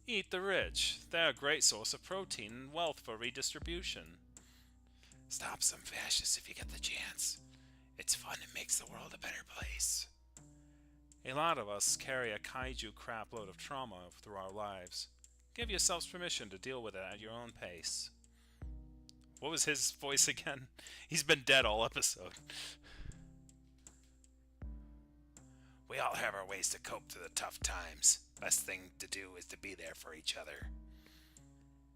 Speaker 1: Eat the rich. They're a great source of protein and wealth for redistribution. Stop some fascists if you get the chance. It's fun and makes the world a better place. A lot of us carry a kaiju crapload of trauma through our lives. Give yourselves permission to deal with it at your own pace. What was his voice again? He's been dead all episode.
Speaker 2: We all have our ways to cope through the tough times. Best thing to do is to be there for each other.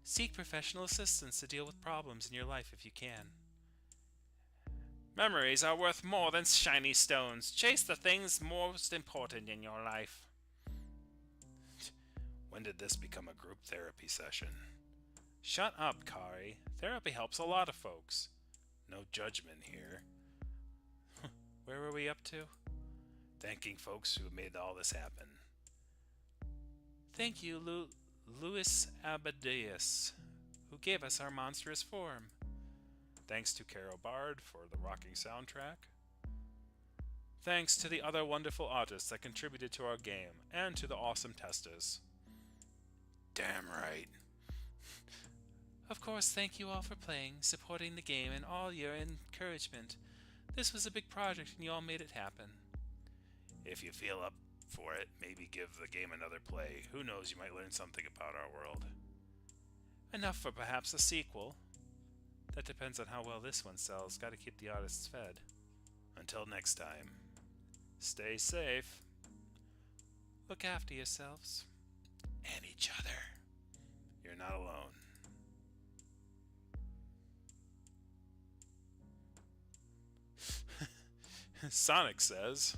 Speaker 3: Seek professional assistance to deal with problems in your life if you can. Memories are worth more than shiny stones. Chase the things most important in your life.
Speaker 2: When did this become a group therapy session?
Speaker 3: Shut up, Kari. Therapy helps a lot of folks.
Speaker 2: No judgment here.
Speaker 3: Where were we up to?
Speaker 2: Thanking folks who made all this happen.
Speaker 3: Thank you, Louis Abadius, who gave us our monstrous form.
Speaker 1: Thanks to Carol Bard for the rocking soundtrack.
Speaker 3: Thanks to the other wonderful artists that contributed to our game, and to the awesome testers.
Speaker 2: Damn right.
Speaker 3: Of course, thank you all for playing, supporting the game, and all your encouragement. This was a big project, and you all made it happen.
Speaker 2: If you feel up for it, maybe give the game another play. Who knows, you might learn something about our world.
Speaker 3: Enough for perhaps a sequel. That depends on how well this one sells. Gotta keep the artists fed.
Speaker 2: Until next time.
Speaker 1: Stay safe.
Speaker 3: Look after yourselves.
Speaker 2: And each other. You're not alone.
Speaker 1: Sonic says.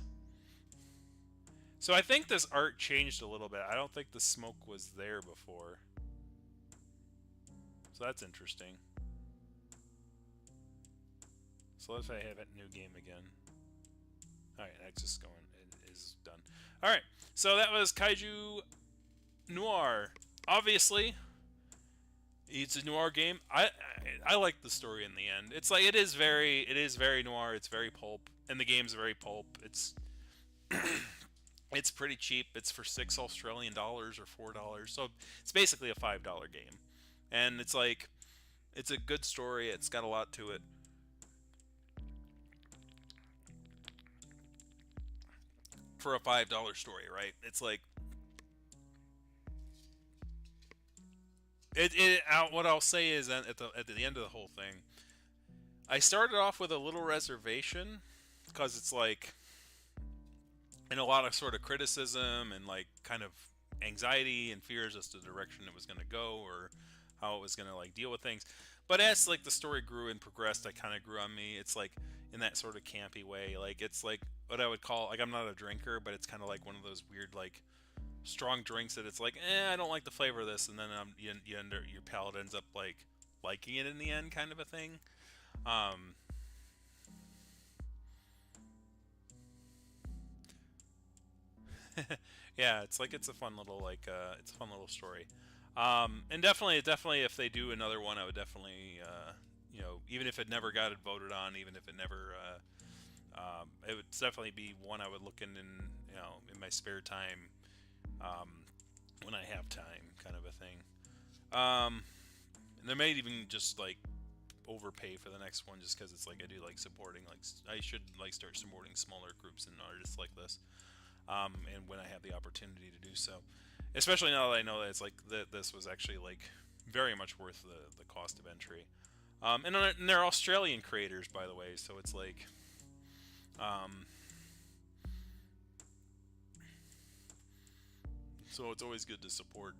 Speaker 1: So I think this art changed a little bit. I don't think the smoke was there before. So that's interesting. So let's say I have it new game again. Alright, that's just going. It is done. Alright, so that was Kaiju Noir. Obviously, it's a noir game. I like the story in the end. It's like it is very noir. It's very pulp, and the game's very pulp. It's it's pretty cheap. It's for $6 Australian dollars or $4, so it's basically a $5 game. And it's like it's a good story. It's got a lot to it. For a $5 story, right? It's like what I'll say is that at the end of the whole thing, I started off with a little reservation because it's like, and a lot of sort of criticism and like kind of anxiety and fears as to the direction it was going to go or how it was going to like deal with things. But as like the story grew and progressed, I kind of grew on me. It's like in that sort of campy way. Like it's like what I would call, like, I'm not a drinker, but it's kind of like one of those weird like strong drinks that it's like, I don't like the flavor of this, and then your palate ends up like liking it in the end, kind of a thing. Yeah, it's like it's a fun little story. And definitely, if they do another one, I would definitely, even if it never got it voted on, even if it never, it would definitely be one I would look in my spare time, when I have time, kind of a thing. And they might even just like overpay for the next one, just because it's like I do like supporting, like I should like start supporting smaller groups and artists like this. And when I have the opportunity to do so, especially now that I know that it's like this was actually like very much worth the cost of entry. And they're Australian creators, by the way, so it's like, so it's always good to support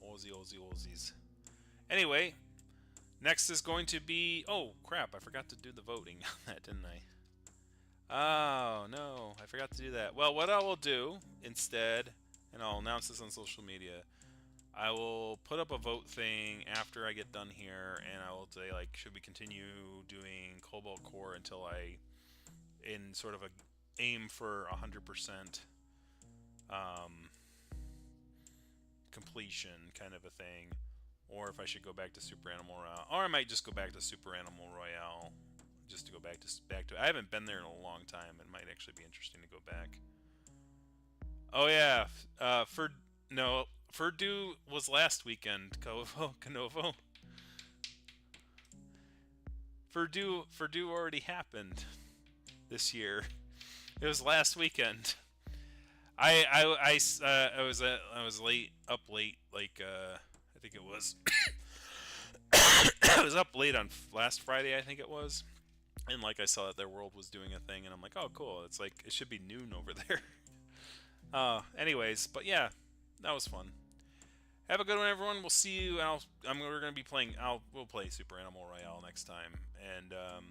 Speaker 1: Aussies. Anyway, next is going to be, oh crap, I forgot to do the voting on that, didn't I? Oh no, I forgot to do that. Well, what I will do instead, and I'll announce this on social media, I will put up a vote thing after I get done here, and I will say, like, should we continue doing Cobalt Core until I, in sort of a aim for 100% completion kind of a thing, or if I should go back to Super Animal Royale, or I might just go back to Super Animal Royale, just to go back to. I haven't been there in a long time. It might actually be interesting to go back. Oh yeah, Purdue was last weekend. Canovo. Purdue already happened this year. It was last weekend. I was up late, like I think it was. I was up late on last Friday, I think it was, and like I saw that their world was doing a thing, and I'm like, oh cool, it's like it should be noon over there. Anyways, but yeah, that was fun. Have a good one, everyone. We'll see you. We're gonna be playing. We'll play Super Animal Royale next time, and um,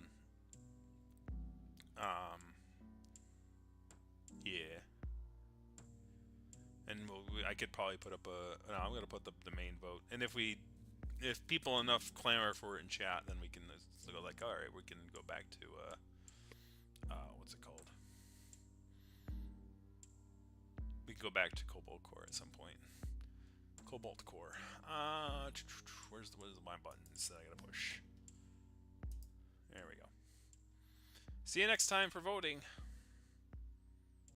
Speaker 1: yeah. And I could probably put up a. No, I'm gonna put the main vote. And if people enough clamor for it in chat, then we can go like, all right, we can go back to what's it called? We can go back to Cobalt Core at some point. Cobalt Core. Where's my buttons that I gotta push? There we go. See you next time for voting.